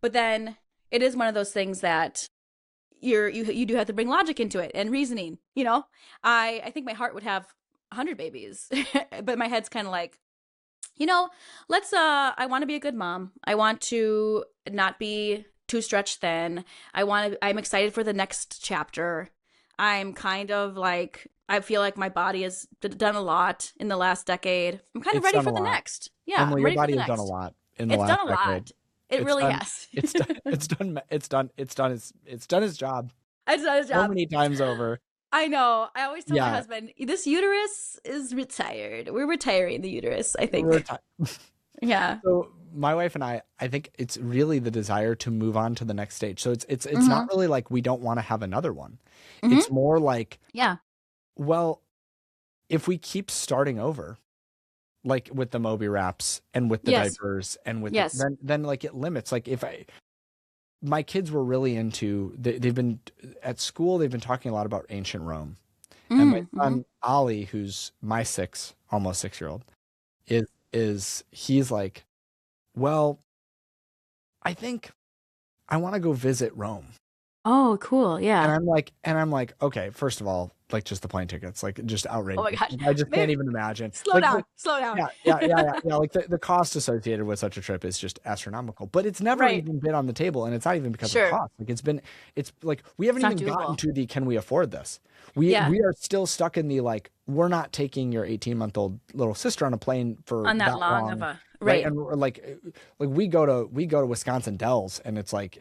but then it is one of those things that you do have to bring logic into it and reasoning. You know, I think my heart would have 100 babies, but my head's kind of like, you know, I want to be a good mom. I want to not be too stretched thin. I'm excited for the next chapter. I'm kind of like, I feel like my body has done a lot in the last decade. I'm kind of ready for the next. Yeah, Emily, I'm your ready for body the has next. done a lot in the It's last done a decade. lot. It It's really done- has. It's done its job. It's done its So job. many times over. I know. I always tell my Yeah. husband, this uterus is retired. We're retiring the uterus, I think. We're ti- Yeah. So my wife and I think it's really the desire to move on to the next stage. So it's Mhm. not really like we don't want to have another one. Mhm. It's more like, Yeah. well, if we keep starting over, like with the Moby wraps and with the Yes. diapers and with Yes. then like it limits. Like my kids were really into they've been at school, they've been talking a lot about ancient Rome. And my Mhm. son Ollie, who's my almost 6-year-old, he's like, well, I think I want to go visit Rome. Oh, cool. And Yeah. I'm like, okay, first of all, like just the plane tickets, like just Oh my outrageous. gosh. Like, I just can't Maybe even imagine. slow Like down. Slow down. yeah. Like the cost associated with such a trip is just astronomical. But it's never Right. even been on the table, and it's not even because of Sure. cost. Like it's like we haven't It's not even gotten doable. to the can we afford this? We Yeah. we are still stuck in the like we're not taking your 18-month-old little sister on a plane for On that that long of long. a Right. right. And we're like we go to Wisconsin Dells and it's like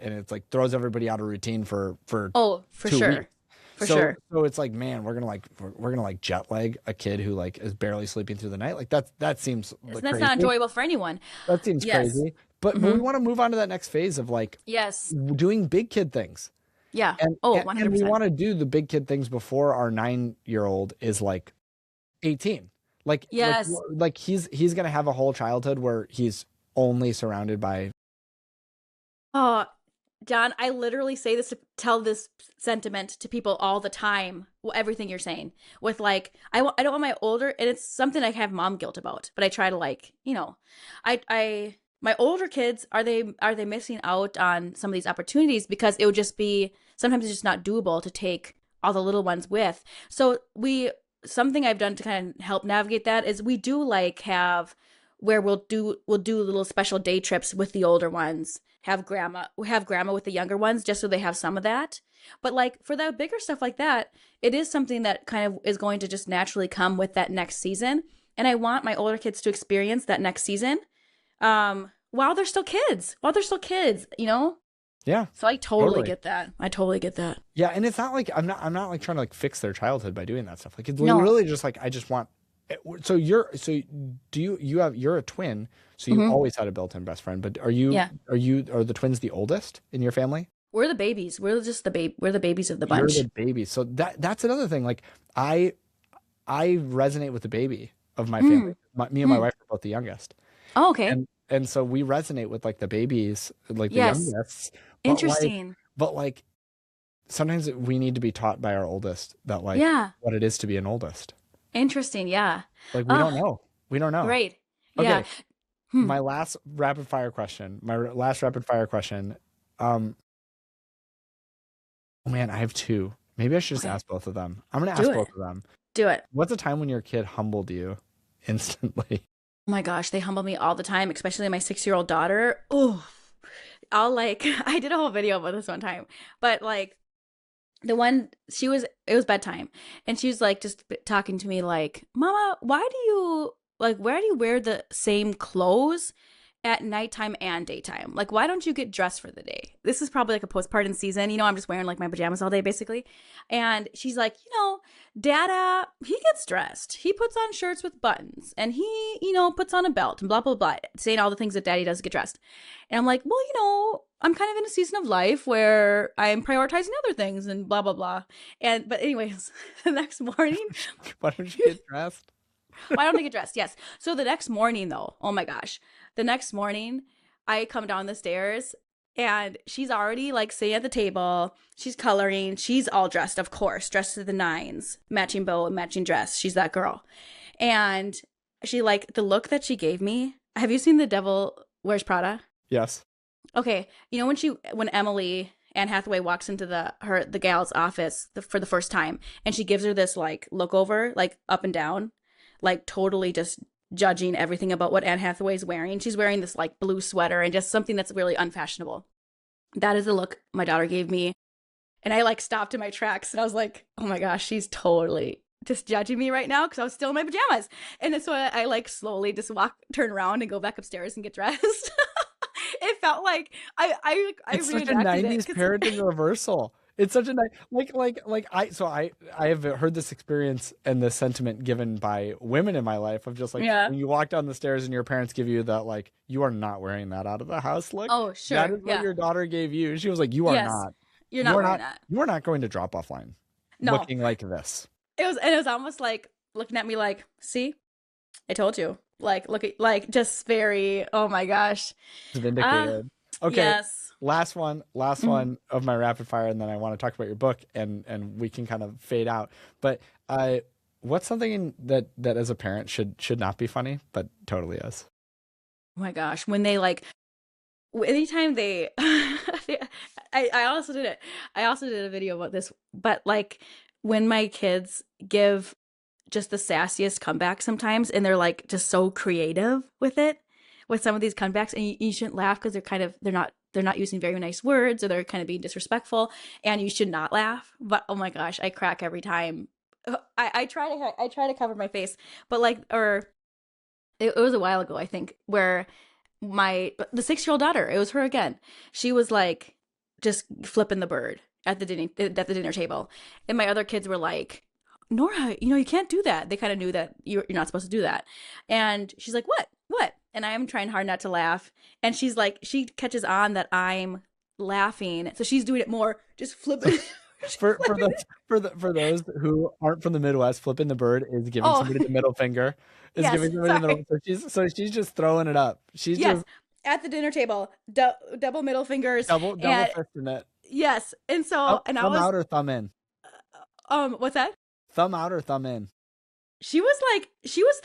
throws everybody out of routine for Oh, for 2 weeks. sure. For So sure. so it's like, man, we're gonna jet lag a kid who like is barely sleeping through the night. Like that seems like That's not crazy. enjoyable for anyone. That seems Yes. crazy. But we want to move on to that next phase of like Yes. doing big kid things. Yeah. And Oh, and we 100%. want to do the big kid things before our 9-year-old is like 18. Yes. Like he's gonna have a whole childhood where he's only surrounded by Oh, John, I literally say this to tell this sentiment to people all the time. Everything you're saying with like, I don't want my older, and it's something I have mom guilt about, but I try to like, my older kids, are they missing out on some of these opportunities because it would just be, sometimes it's just not doable to take all the little ones with. So something I've done to kind of help navigate that is we do like have where we'll do little special day trips with the older ones, have grandma with the younger ones just so they have some of that. But like for the bigger stuff like that, it is something that kind of is going to just naturally come with that next season. And I want my older kids to experience that next season while they're still kids. yeah, So I totally totally. get that. I totally get that. Yeah, and it's not like I'm not like trying to like fix their childhood by doing that stuff. Like it's No. really just like I just want. You're a twin, so you Hmm. always had a built-in best friend. But Yeah. are the twins the oldest in your family? We're the babies. We're just we're the babies of the You're bunch. the baby, so that's another thing. Like I resonate with the baby of my family. Mm. Me and my Mm. wife are both the youngest, Oh, okay. and so we resonate with like the babies, like the Yes. youngest. But like Interesting. but like sometimes we need to be taught by our oldest that like Yeah. what it is to be an oldest. Interesting. Yeah. Like we don't Oh, know. We don't know. right. Yeah. Okay, Hmm. my last rapid fire question. Um, oh man, I have two. Maybe I should just Okay. ask both of them. I'm gonna Do ask it. both of them. Do it. What's a time when your kid humbled you instantly? Oh my gosh, they humble me all the time, especially my 6-year-old daughter. Oh, I'll like, I did a whole video about this one time, but like, it was bedtime, and she was like just talking to me like, Mama, why do you wear the same clothes at nighttime and daytime? Like, why don't you get dressed for the day? This is probably like a postpartum season. I'm just wearing like my pajamas all day basically. And she's like, Dada, he gets dressed. He puts on shirts with buttons and he, puts on a belt and blah, blah, blah, saying all the things that daddy does to get dressed. And I'm like, well, I'm kind of in a season of life where I'm prioritizing other things and blah, blah, blah. But anyways, the next morning, Why don't you get dressed? why don't I get dressed? Yes. So the next morning, though, oh my gosh, the next morning, I come down the stairs and she's already like sitting at the table. She's coloring. She's all dressed, of course, dressed to the nines, matching bow and matching dress. She's that girl. And she like the look that she gave me. Have you seen The Devil Wears Prada? Yes. Okay, when Emily Anne Hathaway walks into the gal's office for the first time, and she gives her this like look over, like up and down, like totally just judging everything about what Anne Hathaway's wearing. She's wearing this like blue sweater and just something that's really unfashionable. That is the look my daughter gave me, and I like stopped in my tracks and I was like, oh my gosh, she's totally just judging me right now because I was still in my pajamas. And then so I like slowly just turn around and go back upstairs and get dressed. It felt like I It's such a reenacted it 90s 'cause- parenting reversal. It's such a nice I have heard this experience and the sentiment given by women in my life of just like yeah. when you walk down the stairs and your parents give you that like you are not wearing that out of the house look. Oh, That sure. is what Yeah. your daughter gave you. She was like, you are Yes. not. You're You not are wearing not. that. You are not going to drop off line No. looking like this. It was almost like looking at me like, see, I told you. Like look at like just very, oh my gosh. It's vindicated. Okay. Yes. Last one Mhm. of my rapid fire, and then I want to talk about your book, and we can kind of fade out. But what's something that as a parent should not be funny, but totally is? Oh my gosh. When they like anytime they I also did it. I also did a video about this, but like when my kids give just the sassiest comeback sometimes, and they're like just so creative with it, with some of these comebacks, and you shouldn't laugh because they're not using very nice words, or they're kind of being disrespectful, and you should not laugh. But oh my gosh, I crack every time. I try to cover my face, but like, or it was a while ago, I think, where the 6-year-old daughter, it was her again. She was like just flipping the bird at the dinner table, and my other kids were like, Nora, you can't do that. They kind of knew that you're not supposed to do that. And she's like, what? And I am trying hard not to laugh. And she's like, she catches on that I'm laughing, so she's doing it more, just flipping. For those who aren't from the Midwest, flipping the bird is giving Oh, somebody the middle finger. Is yes, giving somebody the middle. sorry. So she's just throwing it up. She's Yes, just at the dinner table, double middle fingers, double and fisting it. yes, and so, and I Thumb was, out or thumb in. what's that? Thumb out or thumb in. She was like, she was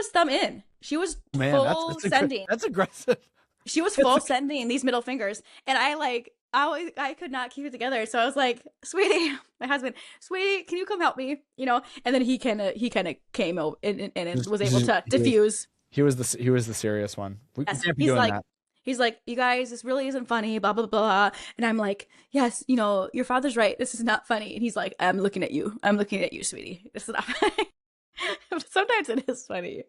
thumb in. She was Man, full sending. that's aggressive. She was full sending these middle fingers, and I could not keep it together. So I was like, sweetie, my husband, sweetie, can you come help me? And then he kind of came over and was able to diffuse. He was the serious one. We Yes, can't be doing that. he's like, you guys, this really isn't funny, blah blah blah. And I'm like, yes, your father's right. This is not funny. And he's like, I'm looking at you. I'm looking at you, sweetie. This is not funny. Sometimes it is funny.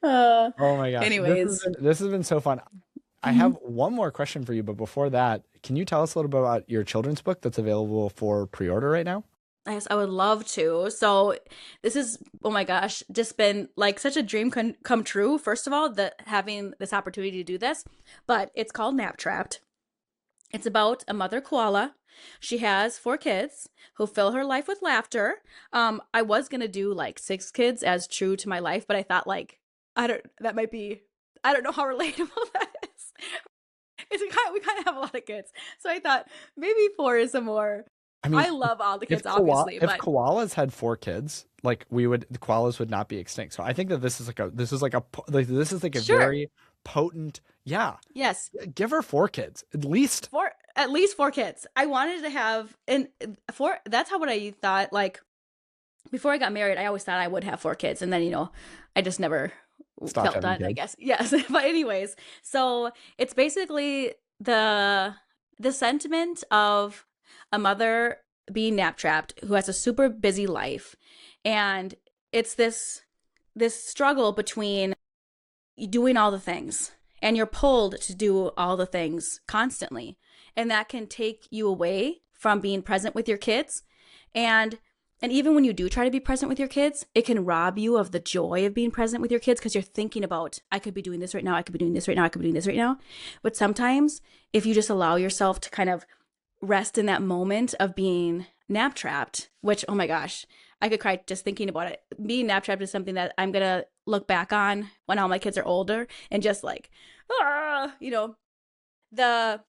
Oh my gosh. Anyways, This has been so fun. I have one more question for you, but before that, can you tell us a little bit about your children's book that's available for pre-order right now? yes, I would love to. So this is, oh my gosh, just been like such a dream come true. First of all, having this opportunity to do this, but it's called Nap Trapped. It's about a mother koala. She has 4 kids who fill her life with laughter. I was gonna do like 6 kids as true to my life, but I thought like, I don't know how relatable that is. We kind of have a lot of kids, so I thought maybe 4 is some more. I mean, I love all the kids, obviously, if but koalas had 4 kids, like the koalas would not be extinct. So I think that this is like a sure, very potent. Yeah, yes, give her 4 kids at least. at least 4 kids. I wanted to have, and 4. That's how what I thought. Like before I got married, I always thought I would have 4 kids, and then I just never Stop felt having done, I kids. guess. Yes. But anyways, so it's basically the sentiment of a mother being nap trapped who has a super busy life, and it's this struggle between doing all the things, and you're pulled to do all the things constantly, and that can take you away from being present with your kids. And even when you do try to be present with your kids, it can rob you of the joy of being present with your kids, because you're thinking about, I could be doing this right now, I could be doing this right now, I could be doing this right now. But sometimes if you just allow yourself to kind of rest in that moment of being nap trapped, which, oh my gosh, I could cry just thinking about it. Being nap trapped is something that I'm going to look back on when all my kids are older, and just like, the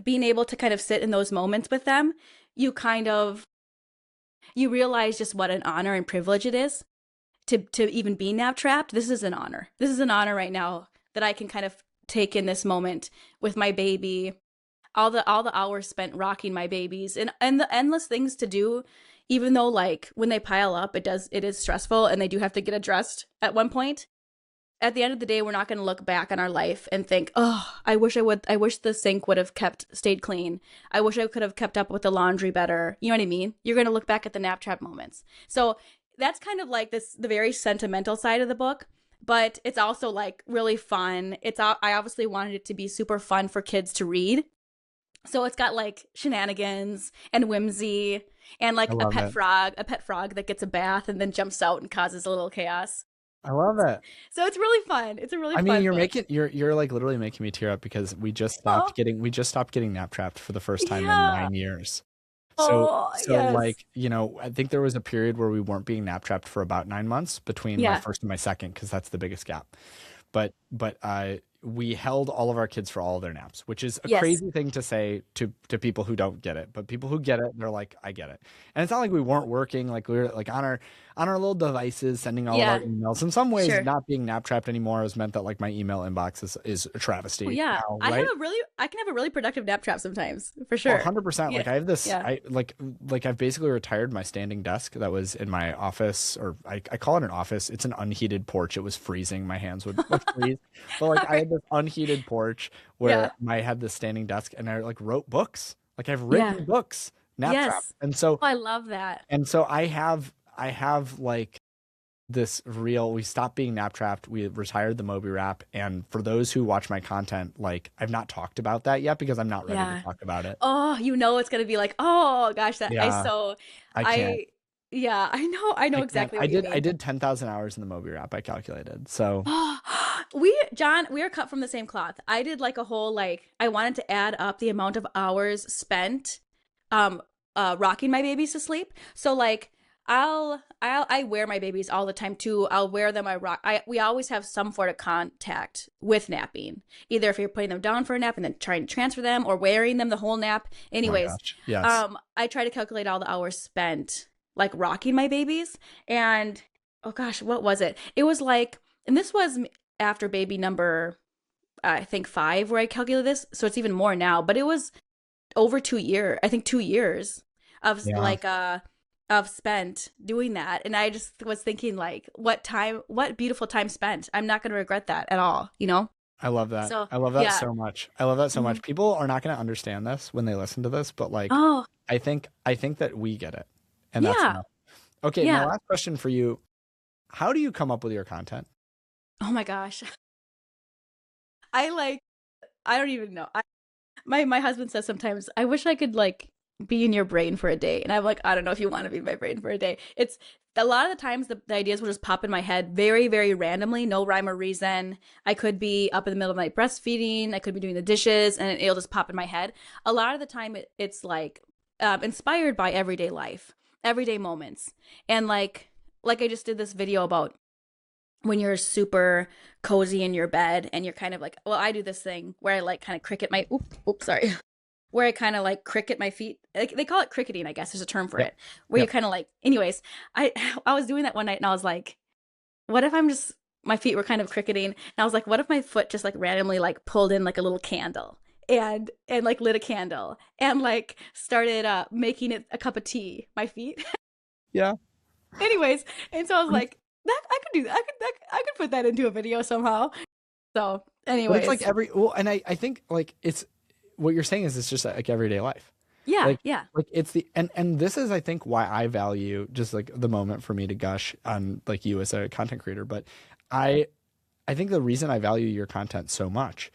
being able to kind of sit in those moments with them, you realize just what an honor and privilege it is to even be nap trapped. This is an honor. This is an honor right now that I can kind of take in this moment with my baby, all the hours spent rocking my babies, and the endless things to do, even though like when they pile up, it is stressful, and they do have to get addressed at one point. At the end of the day, we're not going to look back on our life and think, oh, I wish the sink would have stayed clean. I wish I could have kept up with the laundry better. You know what I mean? You're going to look back at the nap trap moments. So that's kind of like the very sentimental side of the book, but it's also like really fun. I obviously wanted it to be super fun for kids to read. So it's got like shenanigans and whimsy, and like a pet frog that gets a bath and then jumps out and causes a little chaos. I love it. So it's really fun. It's a really I fun mean, book. you're like literally making me tear up, because we just stopped getting nap trapped for the first time in Yeah. 9 years. Oh, So yes. like, I think there was a period where we weren't being nap trapped for about 9 months between my Yeah. first and my second, because that's the biggest gap. But we held all of our kids for all of their naps, which is a Yes. crazy thing to say to people who don't get it. But people who get it, they're like, I get it. And it's not like we weren't working, like we were like on on our little devices, sending all of our Yeah, emails. In some ways, sure. not being nap trapped anymore has meant that like my email inbox is a Oh travesty yeah, now, right? I can have a really productive nap trap sometimes, for Well, sure. 100%. Yeah, Like I have this, yeah. I like I've basically retired my standing desk that was in my office, or I call it an office. It's an unheated porch. It was freezing. My hands would freeze. But like All I right. had this unheated porch Yeah, where I had this standing desk and I like wrote books. Like I've yeah. written books, nap trap. Yes. And so Oh, I love that. I have like this real we stopped being nap trapped. We retired the Moby wrap. And for those who watch my content, like I've not talked about that yet because I'm not ready to Yeah. talk about it. Oh, you know it's gonna be like, oh gosh, that Yeah, I can't. I yeah, I know I can't. exactly I what you did I mean. did 10,000 hours in the Moby wrap I calculated. So, We are cut from the same cloth. I did like a whole like I wanted to add up the amount of hours spent um rocking my babies to sleep. So like I wear my babies all the time too. I'll wear them. I we always have some sort of contact with napping. Either if you're putting them down for a nap and then trying to transfer them or wearing them the whole nap. oh my Anyways, gosh. Yes. I try to calculate all the hours spent like rocking my babies and oh gosh, what was it? It was like and this was after baby number I think 5 where I calculated this, so it's even more now, but it was over 2 year, I think 2 years of Yeah. like of spent doing that. And I just was thinking like what beautiful time spent. I'm not gonna regret that at all, you know? I love that. So I love that yeah. so much. I love that so Mhm. much. People are not going to understand this when they listen to this, but like Oh, I think that we get it. And that's yeah. enough. Okay, my Yeah. last question for you. How do you come up with your content? Oh my gosh. I like I don't even know. My husband says sometimes, I wish I could like be in your brain for a day. And I'm like, I don't know if you want to be in my brain for a day. It's a lot of the times the ideas will just pop in my head very, very randomly, no rhyme or reason. I could be up in the middle of the night breastfeeding, I could be doing the dishes, and it'll just pop in my head. A lot of the time it's like inspired by everyday life, everyday moments. And like I just did this video about when you're super cozy in your bed and you're kind of like, well, I do this thing where I like kind of cricket my oops, sorry, where I kind of like cricket my feet. Like they call it cricketing, I guess. There's a term for Yep. it. Where you Yep. kind of like, anyways, I I was doing that one night and I was like, what if I'm just my feet were kind of cricketing and I was like, what if my foot just like randomly like pulled in like a little candle and like lit a candle and like started making it a cup of tea, my feet. Yeah. Anyways, and so I was like, that I could do that. I could put that into a video somehow. So, But it's like anyways, and I think like it's what you're saying is it's just like everyday life. yeah, Like yeah. it's the and this is I think why I value just like the moment for me to gush on like you as a content creator. But I I think the reason I value your content so much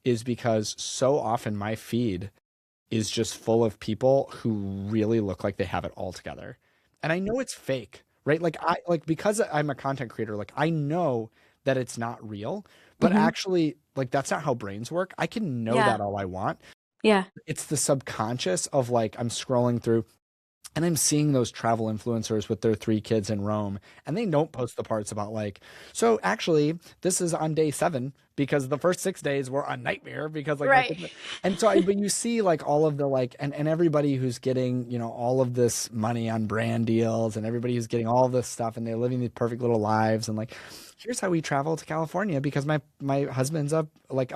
is because so often my feed is just full of people who really look like they have it all together. And I know it's fake, right? Like because I'm a content creator, like I know that it's not real, but Hmm. actually like that's not how brains work. I can know Yeah, that all I want. yeah. It's the subconscious of like I'm scrolling through and I'm seeing those travel influencers with their 3 kids in Rome, and they don't post the parts about like, so actually, this is on day 7 because the first 6 days were a nightmare because like my Right. kids, and so but you see like all of the like, and everybody who's getting all of this money on brand deals, and everybody who's getting all of this stuff, and they're living these perfect little lives, and like, here's how we travel to California because my husband's a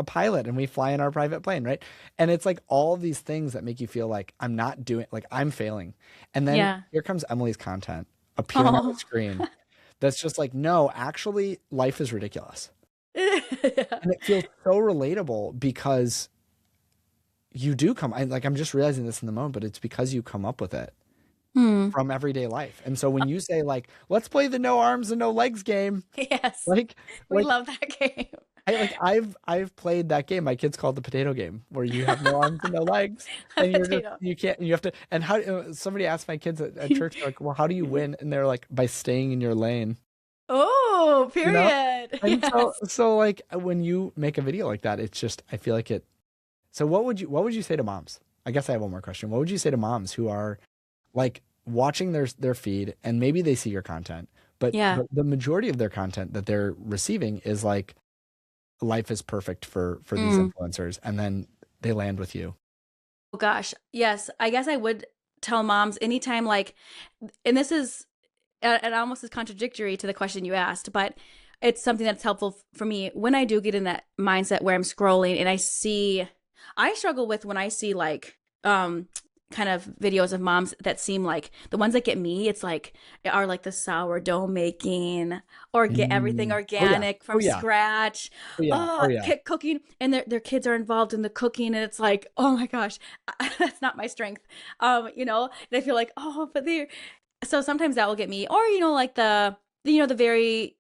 pilot and we fly in our private plane, right? And it's like all of these things that make you feel like I'm not doing like I'm failing. And then Yeah. here comes Emily's content appearing on the Oh. screen. That's just like, no, actually, life is ridiculous. Yeah. And it feels so relatable because you do I'm just realizing this in the moment, but it's because you come up with it Hmm. from everyday life. And so when you say like, let's play the no arms and no legs game, Yes. like, We like love that game. I've played that game. My kids call it the potato game, where you have no arms and no legs, A and potato. you can't and you have to. And how somebody asked my kids at church, they're like, well, how do you win? And they're like, by staying in your lane, Oh, you know. period. And Yes. so like when you make a video like that, it's just I feel like it. So what would you say to moms? I guess I have one more question. What would you say to moms who are like watching their feed and maybe they see your content, but Yeah. the majority of their content that they're receiving is like life is perfect for these Mm. influencers, and then they land with you. Oh gosh. Yes. I guess I would tell moms anytime like and this is and almost is contradictory to the question you asked, but it's something that's helpful for me when I do get in that mindset where I'm scrolling and I struggle with when I see like kind of videos of moms that seem like the ones that get me, it's like are like the sourdough making or get everything Oh yeah. organic Oh from yeah. scratch. Oh yeah. Oh yeah. Cooking, and their kids are involved in the cooking, and it's like, oh my gosh, that's not my strength. And I feel like, oh, but they're so sometimes that will get me, or like the very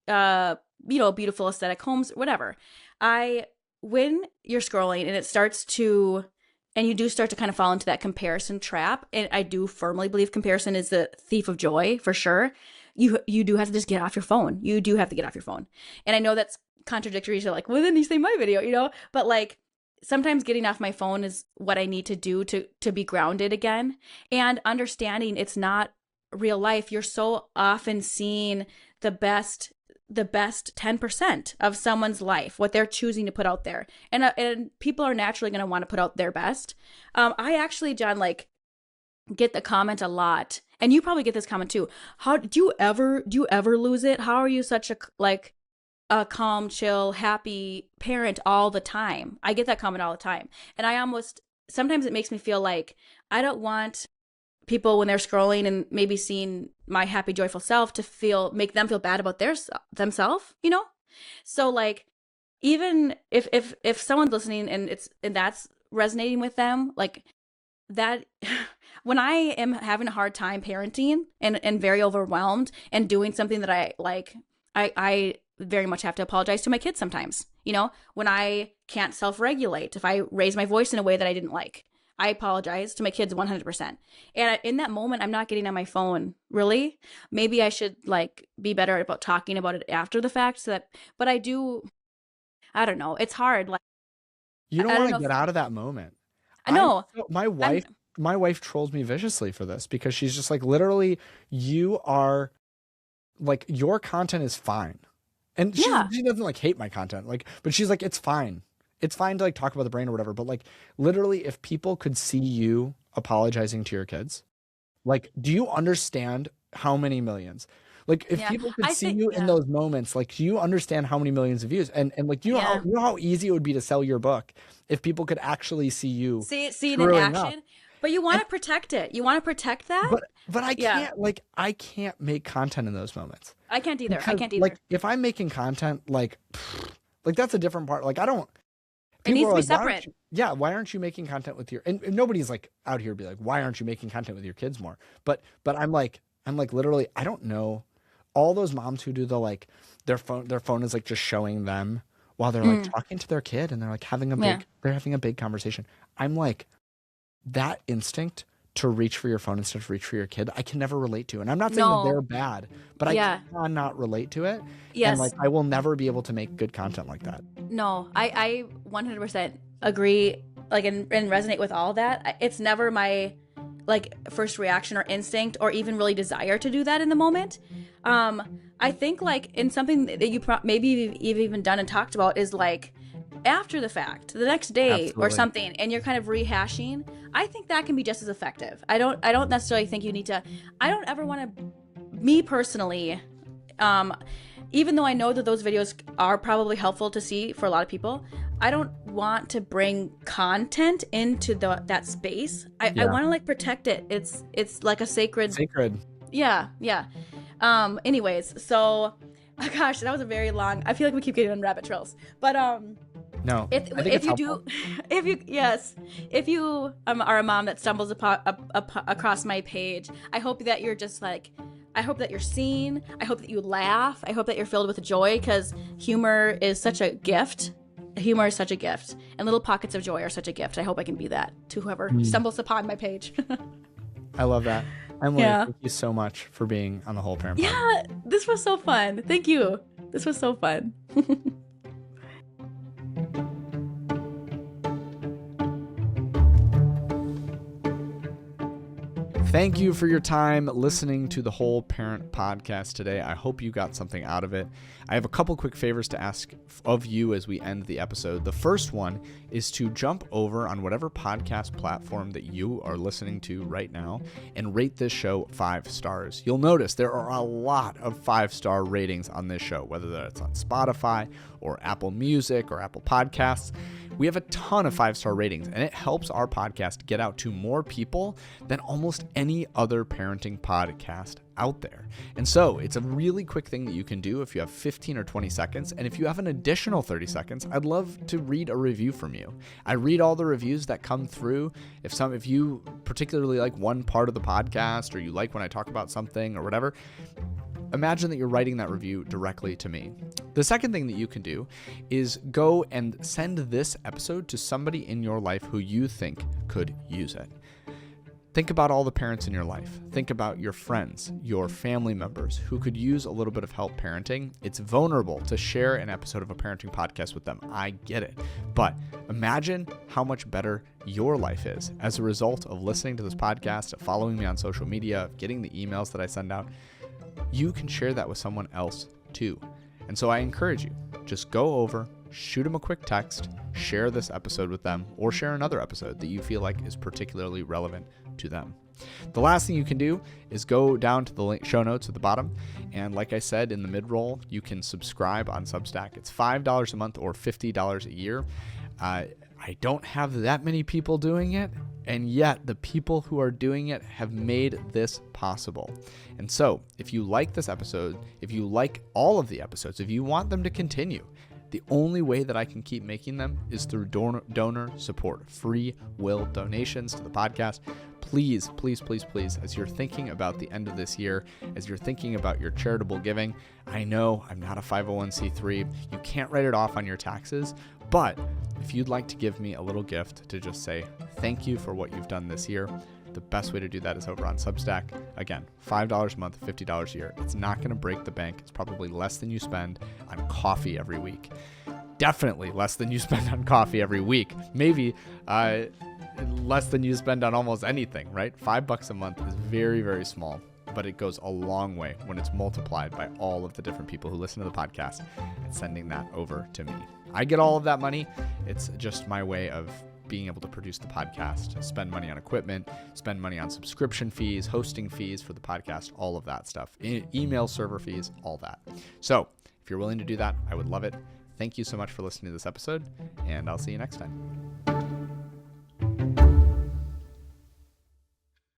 beautiful aesthetic homes, whatever. I When you're scrolling and it starts to and you do start to kind of fall into that comparison trap, and I do firmly believe comparison is the thief of joy for sure. You do have to just get off your phone. You do have to get off your phone. And I know that's contradictory to like, well, then you say my video, but like sometimes getting off my phone is what I need to do to be grounded again, and understanding it's not real life. You're so often seeing the best 10% of someone's life, what they're choosing to put out there. And people are naturally going to want to put out their best. I actually, John, like get the comment a lot, and you probably get this comment too. How do you ever lose it? How are you such a calm, chill, happy parent all the time? I get that comment all the time. And sometimes it makes me feel like I don't want people when they're scrolling and maybe seeing my happy, joyful self to make them feel bad about themselves, So like, even if someone's listening and that's resonating with them, like that, when I am having a hard time parenting and very overwhelmed and doing something that I like, I very much have to apologize to my kids sometimes, when I can't self-regulate, if I raise my voice in a way that I didn't like. I apologize to my kids 100%. And in that moment, I'm not getting on my phone, really. Maybe I should like be better about talking about it after the fact but I don't know. It's hard. Like, You don't I don't want know to get out of that moment. I know. My I'm wife trolls me viciously for this because she's just like, literally, you are like, your content is fine. And Yeah. she doesn't like hate my content, like, but she's like, it's fine. It's fine to like talk about the brain or whatever. But like, literally, if people could see you apologizing to your kids, like, do you understand how many millions? Like, if Yeah. people could I see think you in yeah. those moments, like, do you understand how many millions of views? And like, Yeah. you know how easy it would be to sell your book if people could actually see you See it in screwing up. action. But you want And to protect it. You want to protect that? but Yeah. I can't make content in those moments I can't either. I because can't like either. if I'm making content, like that's a different part. Like, I don't. It People needs are to be like, separate. why aren't you making content with and nobody's like out here be like, why aren't you making content with your kids more? But I'm like literally, I don't know. All those moms who do the like their phone is like just showing them while they're like talking to their kid and they're like Yeah. they're having a big conversation. I'm like, that instinct to reach for your phone instead of reach for your kid, I can never relate to. And I'm not saying that they're No. bad, but I Yeah. cannot relate to it. And like, Yes. I will never be able to make good content like that. No, I 100% agree, like, and resonate with all that. It's never my like first reaction or instinct or even really desire to do that in the moment. I think like in something that maybe you've even done and talked about is like after the fact, the next day or Absolutely. something, and you're kind of rehashing. I think that can be just as effective. I don't necessarily think you need to. I don't ever want to. Me personally, um, even though I know that those videos are probably helpful to see for a lot of people, I don't want to bring content into that space. I Yeah. want to like protect it. It's like a sacred. Sacred. Yeah, yeah. Anyways, so gosh, that was a very long. I feel like we keep getting on rabbit trails, but No, I think if it's you helpful. do, if you are a mom that stumbles across my page, I hope that you're just like, I hope that you're seen. I hope that you laugh. I hope that you're filled with joy, because humor is such a gift. Humor is such a gift, and little pockets of joy are such a gift. I hope I can be that to whoever stumbles upon my page. I love that. Emily, Yeah. thank you so much for being on the Whole Parent Podcast. Yeah, this was so fun. Thank you. This was so fun. Thank you for your time listening to the Whole Parent Podcast today. I hope you got something out of it. I have a couple quick favors to ask of you as we end the episode. The first one is to jump over on whatever podcast platform that you are listening to right now and rate this show 5 stars. You'll notice there are a lot of 5-star ratings on this show, whether that's on Spotify or Apple Music or Apple Podcasts. We have a ton of 5-star ratings, and it helps our podcast get out to more people than almost any other parenting podcast out there. And so it's a really quick thing that you can do if you have 15 or 20 seconds. And if you have an additional 30 seconds, I'd love to read a review from you. I read all the reviews that come through. If you particularly like one part of the podcast, or you like when I talk about something or whatever, imagine that you're writing that review directly to me. The second thing that you can do is go and send this episode to somebody in your life who you think could use it. Think about all the parents in your life. Think about your friends, your family members who could use a little bit of help parenting. It's vulnerable to share an episode of a parenting podcast with them. I get it. But imagine how much better your life is as a result of listening to this podcast, of following me on social media, of getting the emails that I send out. You can share that with someone else too. And so I encourage you, just go over, shoot them a quick text, share this episode with them, or share another episode that you feel like is particularly relevant to them. The last thing you can do is go down to the link, show notes at the bottom. And like I said, in the mid-roll, you can subscribe on Substack. It's $5 a month or $50 a year. I don't have that many people doing it, and yet the people who are doing it have made this possible. And so if you like this episode, if you like all of the episodes, if you want them to continue, the only way that I can keep making them is through donor support, free will donations to the podcast. Please, please, please, please, as you're thinking about the end of this year, as you're thinking about your charitable giving, I know I'm not a 501c3. You can't write it off on your taxes, but if you'd like to give me a little gift to just say thank you for what you've done this year, the best way to do that is over on Substack. Again, $5 a month, $50 a year. It's not going to break the bank. It's probably less than you spend on coffee every week. Definitely less than you spend on coffee every week. Maybe less than you spend on almost anything, right? $5 a month is very, very small, but it goes a long way when it's multiplied by all of the different people who listen to the podcast and sending that over to me. I get all of that money. It's just my way of being able to produce the podcast, spend money on equipment, spend money on subscription fees, hosting fees for the podcast, all of that stuff, email server fees, all that. So if you're willing to do that, I would love it. Thank you so much for listening to this episode, and I'll see you next time.